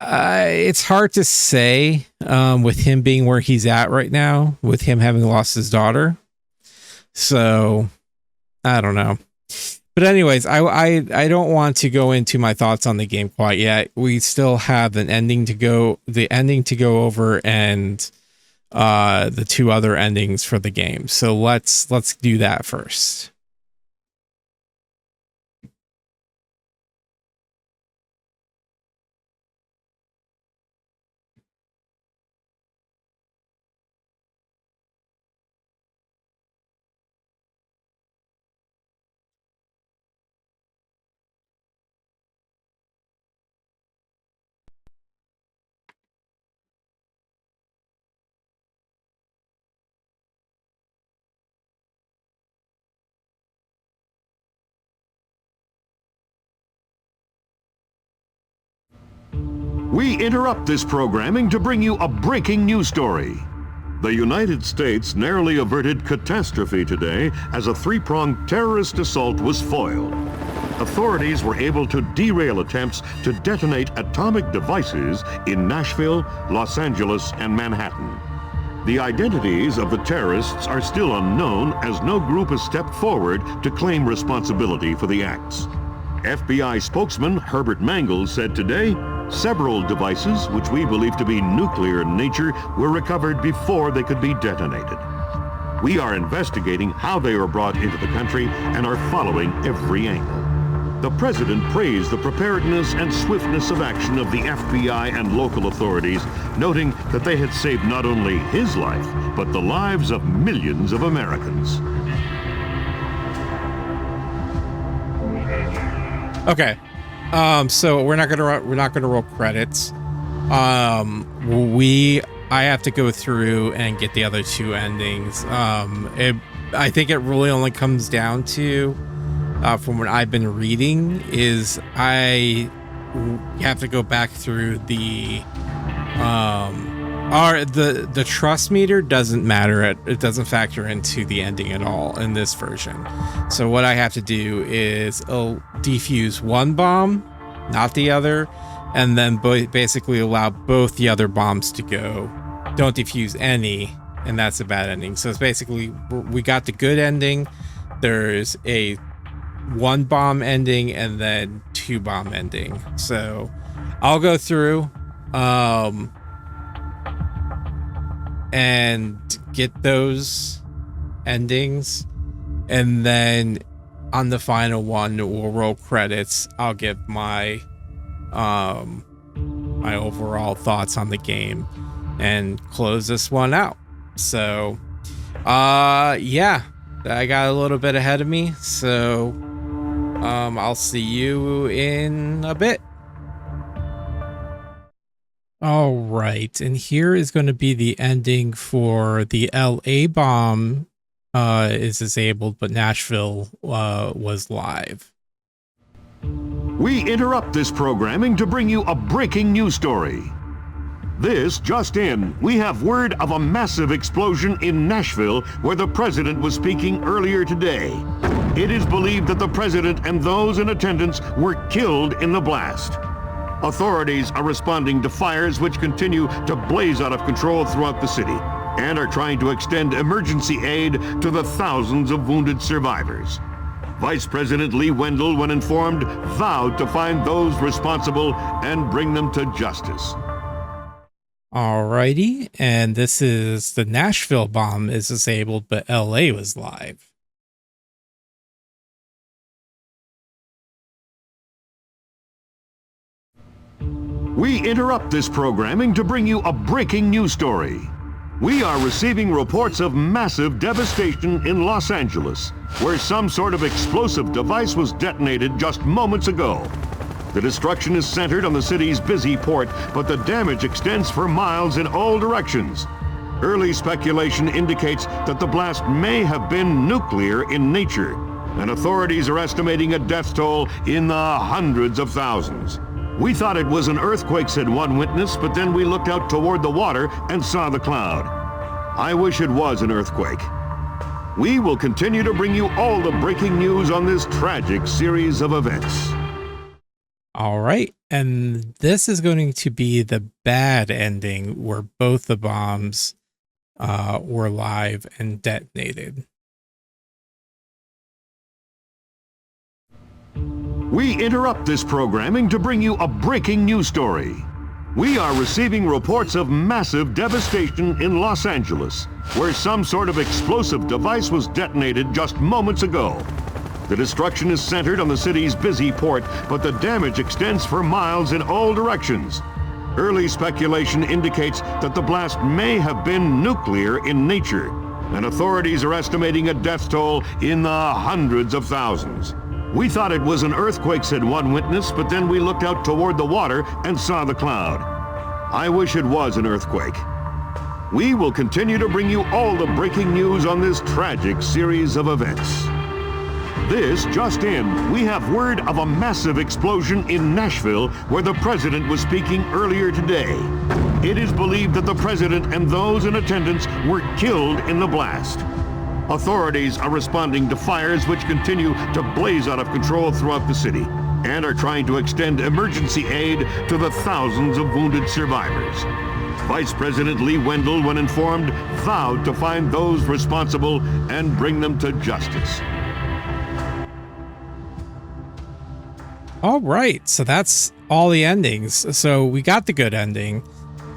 It's hard to say with him being where he's at right now, with him having lost his daughter. So I don't know. But anyways, I don't want to go into my thoughts on the game quite yet. We still have the ending to go over, and the 2 other endings for the game. So let's do that first. We interrupt this programming to bring you a breaking news story. The United States narrowly averted catastrophe today as a 3-pronged terrorist assault was foiled. Authorities were able to derail attempts to detonate atomic devices in Nashville, Los Angeles, and Manhattan. The identities of the terrorists are still unknown, as no group has stepped forward to claim responsibility for the acts. FBI spokesman Herbert Mangel said today, several devices, which we believe to be nuclear in nature, were recovered before they could be detonated. We are investigating how they were brought into the country and are following every angle. The president praised the preparedness and swiftness of action of the FBI and local authorities, noting that they had saved not only his life, but the lives of millions of Americans. Okay. So we're not gonna roll credits. I have to go through and get the other 2 endings. I think it really only comes down to from what I've been reading, is I have to go back through the trust meter doesn't matter. It doesn't factor into the ending at all in this version. So what I have to do is defuse one bomb, not the other, and then basically allow both the other bombs to go. Don't defuse any, and that's a bad ending. So it's basically, we got the good ending. There's a 1 bomb ending and then 2 bomb ending. So I'll go through and get those endings, and then on the final one, we'll roll credits. I'll give my my overall thoughts on the game and close this one out. So yeah, I got a little bit ahead of me, so I'll see you in a bit. All right, and here is going to be the ending for the LA bomb is disabled, but Nashville was live. We interrupt this programming to bring you a breaking news story. This just in, we have word of a massive explosion in Nashville where the president was speaking earlier today. It is believed that the president and those in attendance were killed in the blast. Authorities are responding to fires which continue to blaze out of control throughout the city and are trying to extend emergency aid to the thousands of wounded survivors. Vice President Lee Wendell, when informed, vowed to find those responsible and bring them to justice. Alrighty, and this is the Nashville bomb is disabled, but LA was live. We interrupt this programming to bring you a breaking news story. We are receiving reports of massive devastation in Los Angeles, where some sort of explosive device was detonated just moments ago. The destruction is centered on the city's busy port, but the damage extends for miles in all directions. Early speculation indicates that the blast may have been nuclear in nature, and authorities are estimating a death toll in the hundreds of thousands. We thought it was an earthquake, said one witness, but then we looked out toward the water and saw the cloud. I wish it was an earthquake. We will continue to bring you all the breaking news on this tragic series of events. All right, and this is going to be the bad ending where both the bombs were live and detonated. We interrupt this programming to bring you a breaking news story. We are receiving reports of massive devastation in Los Angeles, where some sort of explosive device was detonated just moments ago. The destruction is centered on the city's busy port, but the damage extends for miles in all directions. Early speculation indicates that the blast may have been nuclear in nature, and authorities are estimating a death toll in the hundreds of thousands. We thought it was an earthquake, said one witness, but then we looked out toward the water and saw the cloud. I wish it was an earthquake. We will continue to bring you all the breaking news on this tragic series of events. This just in, we have word of a massive explosion in Nashville where the president was speaking earlier today. It is believed that the president and those in attendance were killed in the blast. Authorities are responding to fires which continue to blaze out of control throughout the city and are trying to extend emergency aid to the thousands of wounded survivors. Vice President Lee Wendell, when informed, vowed to find those responsible and bring them to justice. All right, so that's all the endings. So we got the good ending.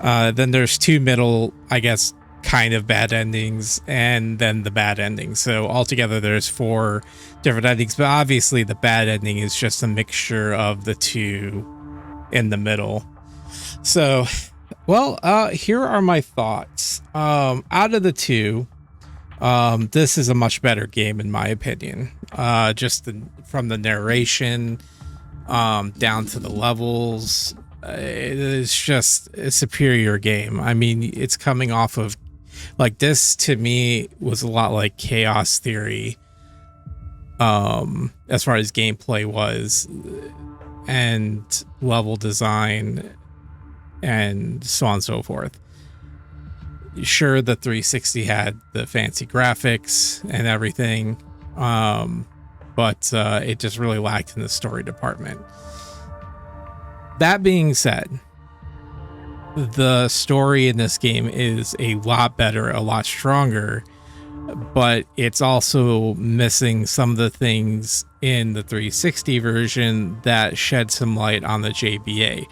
Then there's 2 middle, I guess, kind of bad endings, and then the bad ending. So altogether there's 4 different endings, but obviously the bad ending is just a mixture of the 2 in the middle. So, well, here are my thoughts. Out of the 2, this is a much better game in my opinion. Just from the narration down to the levels, it is just a superior game. I mean, it's coming off of, like, this to me was a lot like Chaos Theory. as far as gameplay was, and level design, and so on and so forth. Sure, the 360 had the fancy graphics and everything, but it just really lacked in the story department. That being said, the story in this game is a lot better, a lot stronger, but it's also missing some of the things in the 360 version that shed some light on the JBA.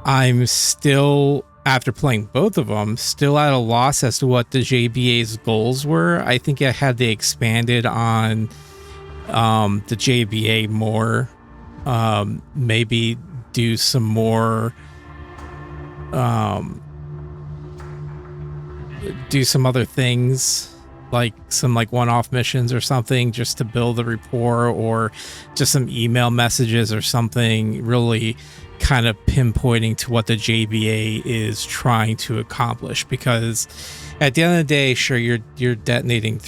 I'm still, after playing both of them, still at a loss as to what the JBA's goals were. I think I had they expanded on the JBA more, maybe do some more, do some other things, like some one-off missions or something, just to build the rapport, or just some email messages or something, really kind of pinpointing to what the JBA is trying to accomplish. Because at the end of the day, sure, you're detonating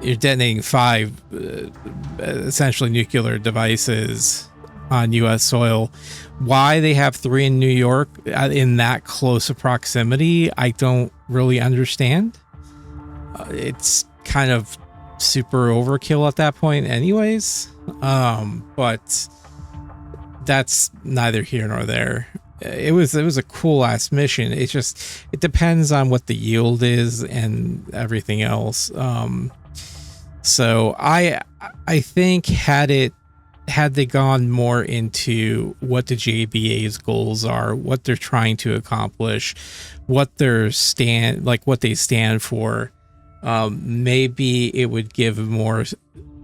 you're detonating 5 essentially nuclear devices on U.S. soil. Why they have 3 in New York in that close a proximity, I don't really understand. It's kind of super overkill at that point anyways, but that's neither here nor there. It was a cool ass mission. It depends on what the yield is and everything else. So I think had they gone more into what the JBA's goals are, what they're trying to accomplish, what they stand for, maybe it would give more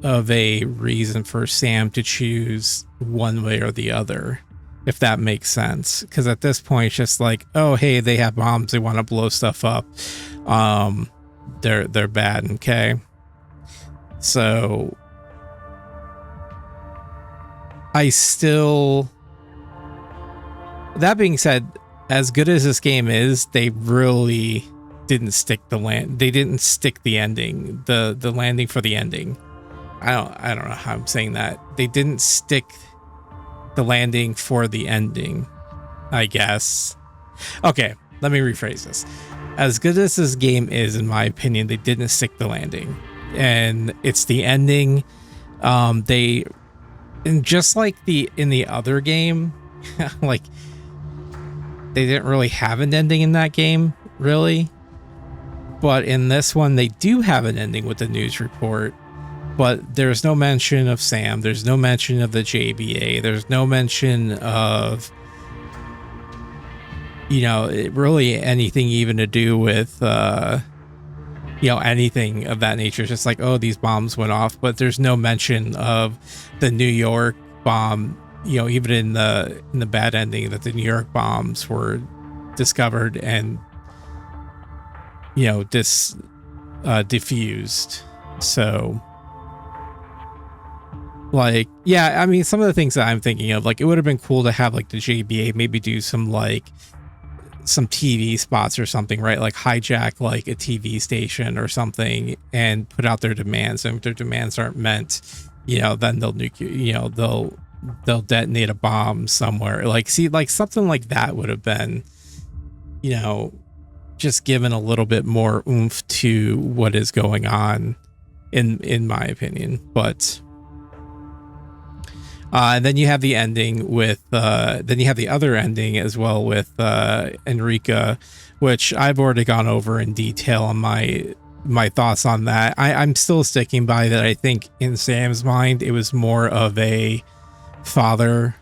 of a reason for Sam to choose one way or the other, if that makes sense. Because at this point, it's just like, oh, hey, they have bombs, they want to blow stuff up. They're bad, okay? So that being said, as good as this game is, they really didn't stick the ending, the landing for the ending. I don't know how I'm saying that. They didn't stick the landing for the ending, I guess. Okay, let me rephrase this. As good as this game is, in my opinion, they didn't stick the landing. And it's the ending. And just like in the other game, like, they didn't really have an ending in that game, really. But in this one, they do have an ending with the news report. But there's no mention of Sam. There's no mention of the JBA. There's no mention of, really anything even to do with, anything of that nature. It's just like, oh, these bombs went off. But there's no mention of the New York bomb, even in the bad ending, that the New York bombs were discovered and, diffused. So, like, yeah, I mean, some of the things that I'm thinking of, like, it would have been cool to have, like, the JBA maybe do some TV spots or something, right? Like, hijack, like, a TV station or something and put out their demands. And if their demands aren't met, then they'll they'll detonate a bomb somewhere. Like, see, like, something like that would have been, just given a little bit more oomph to what is going on, in my opinion. But and then you have the ending with then you have the other ending as well with Enrica, which I've already gone over in detail on my thoughts on that. I'm still sticking by that. I think in Sam's mind, it was more of a father,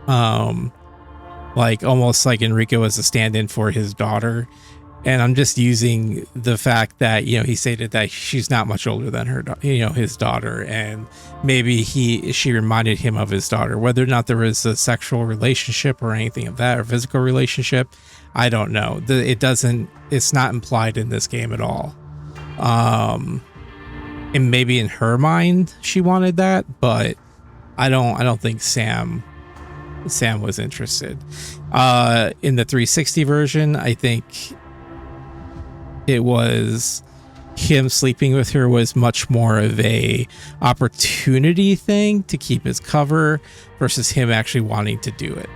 like, almost like Enrica was a stand-in for his daughter. And I'm just using the fact that, he stated that she's not much older than her, his daughter, and maybe she reminded him of his daughter. Whether or not there was a sexual relationship or anything of that, or physical relationship, I don't know. It's not implied in this game at all. And maybe in her mind she wanted that, but I don't think Sam was interested. In the 360 version, I think it was him sleeping with her was much more of a opportunity thing to keep his cover versus him actually wanting to do it,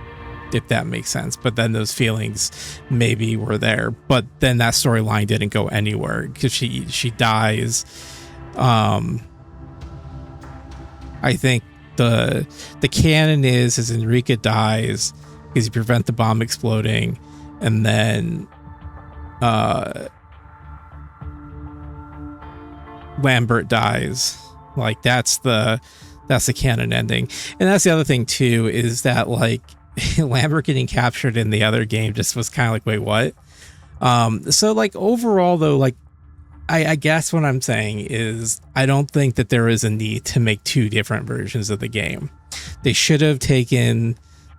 if that makes sense. But then those feelings maybe were there, but then that storyline didn't go anywhere because she dies. I think the canon is Enrique dies because he prevent the bomb exploding, and then Lambert dies. Like that's the canon ending. And that's the other thing too, is that like Lambert getting captured in the other game just was kind of like, wait, what? So like overall though, like I guess what I'm saying is I don't think that there is a need to make two different versions of the game. They should have taken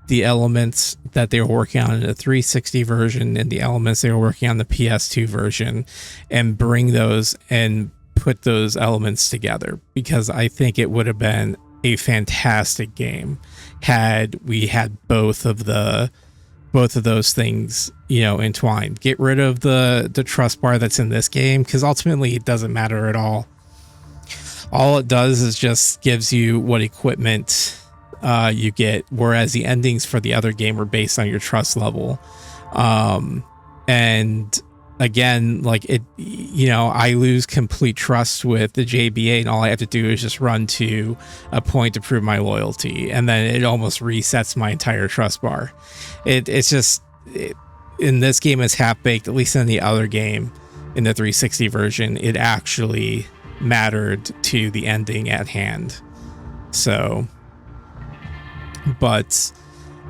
the elements that they were working on in the 360 version and the elements they were working on the PS2 version and bring those and put those elements together, because I think it would have been a fantastic game had we had both of those things, you know, entwined. Get rid of the trust bar that's in this game, because ultimately it doesn't matter at all. All it does is just gives you what equipment you get, whereas the endings for the other game were based on your trust level. And again, like it, you know, I lose complete trust with the JBA, and all I have to do is just run to a point to prove my loyalty, and then it almost resets my entire trust bar. It's just in this game it's half baked. At least in the other game, in the 360 version, it actually mattered to the ending at hand. So, but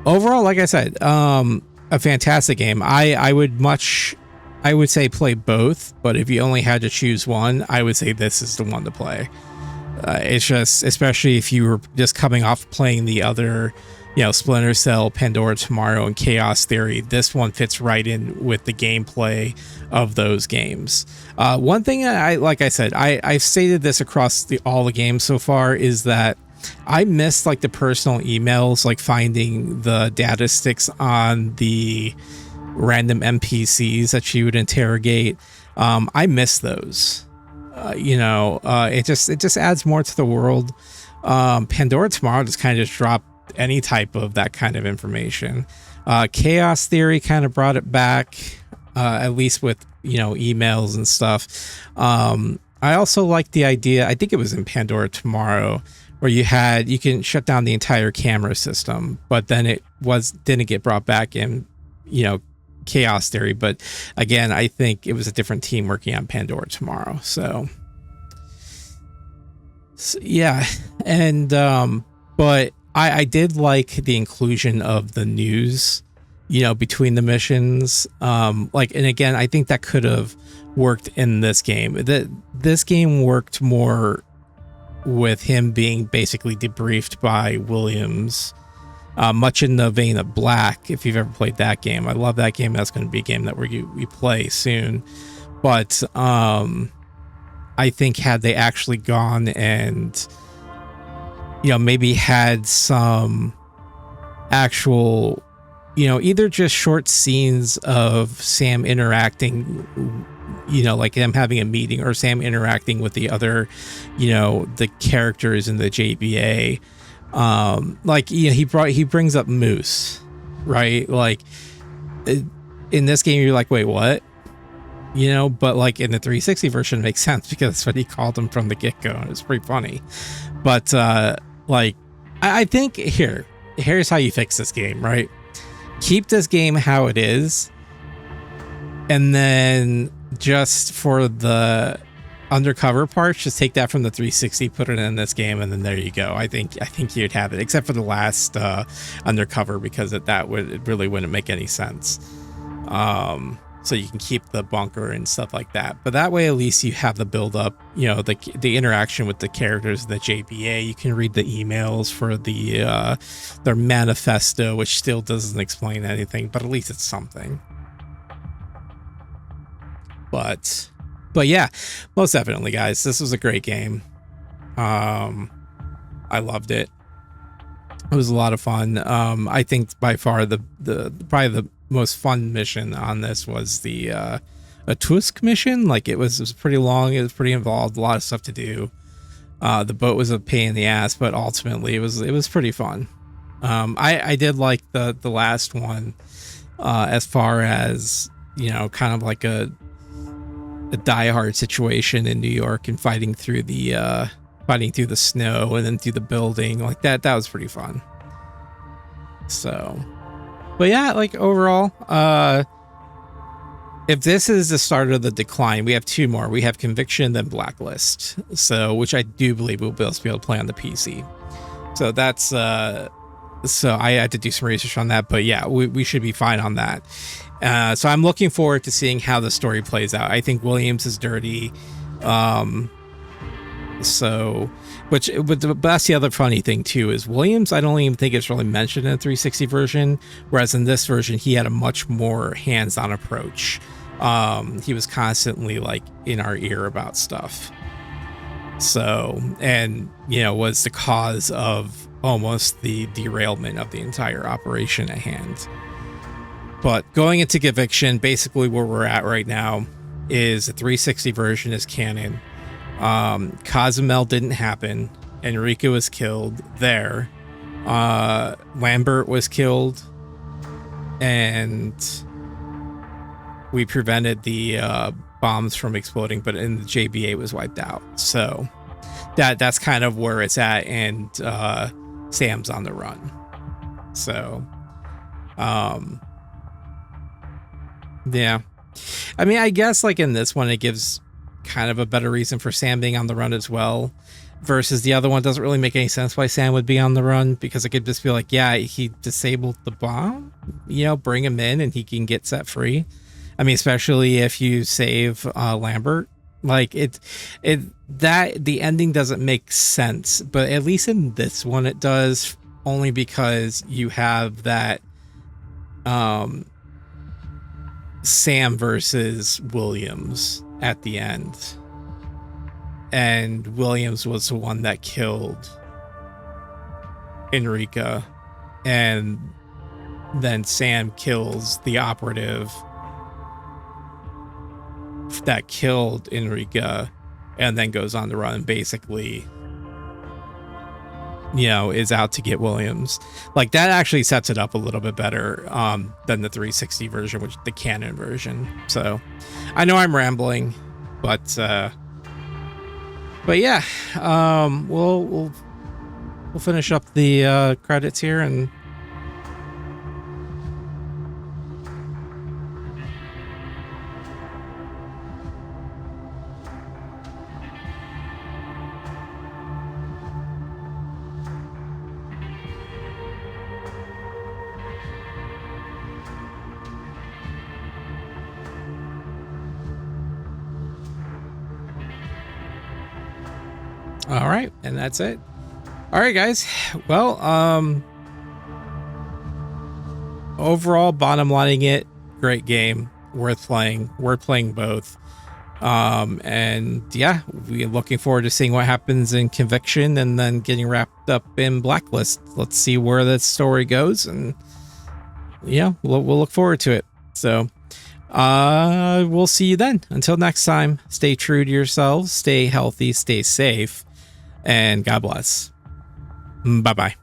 overall, like I said, a fantastic game. I would say play both, but if you only had to choose one, I would say this is the one to play. It's just, especially if you were just coming off playing the other, you know, Splinter Cell, Pandora Tomorrow, and Chaos Theory, this one fits right in with the gameplay of those games. One thing like I said, I've stated this across all the games so far, is that I missed like the personal emails, like finding the data sticks on the random NPCs that you would interrogate. I miss those. It just adds more to the world. Pandora Tomorrow just kind of just dropped any type of that kind of information. Chaos Theory kind of brought it back, at least with, you know, emails and stuff. I also like the idea, I think it was in Pandora Tomorrow, where you can shut down the entire camera system, but then it didn't get brought back in, you know, Chaos Theory. But again, I think it was a different team working on Pandora Tomorrow. So yeah. And but I did like the inclusion of the news, you know, between the missions. And again, I think that could have worked in this game. This game worked more with him being basically debriefed by Williams, much in the vein of Black, if you've ever played that game. I love that game. That's going to be a game that we play soon. But I think had they actually gone and, you know, maybe had some actual, you know, either just short scenes of Sam interacting, you know, like them having a meeting, or Sam interacting with the other, you know, the characters in the JBA. Like, you know, he brings up Moose, right? Like in this game, you're like, wait, what? You know, but like in the 360 version, it makes sense because that's what he called him from the get-go, and it's pretty funny. But like, I think here's how you fix this game, right? Keep this game how it is, and then just for the undercover parts, just take that from the 360, put it in this game, and then there you go. I think you'd have it, except for the last undercover, because it really wouldn't make any sense. So you can keep the bunker and stuff like that, but that way at least you have the build up, you know, the interaction with the characters in the JBA. You can read the emails for their manifesto, which still doesn't explain anything, but at least it's something. But yeah, most definitely, guys, this was a great game. I loved it. It was a lot of fun. I think by far the probably the most fun mission on this was the Tusk mission. Like it was pretty long. It was pretty involved. A lot of stuff to do. The boat was a pain in the ass, but ultimately it was pretty fun. I did like the last one, as far as, you know, kind of like a diehard situation in New York and fighting through the snow and then through the building like that. That was pretty fun. So, but yeah, like overall, if this is the start of the decline, we have two more. We have Conviction, then Blacklist. So, which I do believe we'll be able to play on the PC. So that's, so I had to do some research on that, but yeah, we should be fine on that. So I'm looking forward to seeing how the story plays out. I think Williams is dirty. So, but that's the other funny thing too, is Williams, I don't even think it's really mentioned in the 360 version, whereas in this version, he had a much more hands-on approach. He was constantly like in our ear about stuff. So, and, you know, was the cause of almost the derailment of the entire operation at hand. But going into Conviction, basically where we're at right now is the 360 version is canon. Cozumel didn't happen. Enrique was killed there. Lambert was killed. And we prevented the bombs from exploding, but in the JBA was wiped out. So that's kind of where it's at, and Sam's on the run. So yeah, I mean, I guess like in this one it gives kind of a better reason for Sam being on the run as well, versus the other one doesn't really make any sense why Sam would be on the run, because it could just be like, yeah, he disabled the bomb, you know, bring him in and he can get set free. I mean, especially if you save Lambert, like that the ending doesn't make sense, but at least in this one it does, only because you have that Sam versus Williams at the end, and Williams was the one that killed Enrique, and then Sam kills the operative that killed Enrique, and then goes on the run and basically, you know, is out to get Williams. Like that actually sets it up a little bit better than the 360 version, which the canon version. So I know I'm rambling, but yeah, we'll finish up the credits here and all right, and that's it. All right, guys. Well, overall, bottom lining it, great game, worth playing. We're playing both. And yeah, we're looking forward to seeing what happens in Conviction and then getting wrapped up in Blacklist. Let's see where that story goes, and yeah, we'll look forward to it. So we'll see you then. Until next time, stay true to yourselves, stay healthy, stay safe, and God bless. Bye-bye.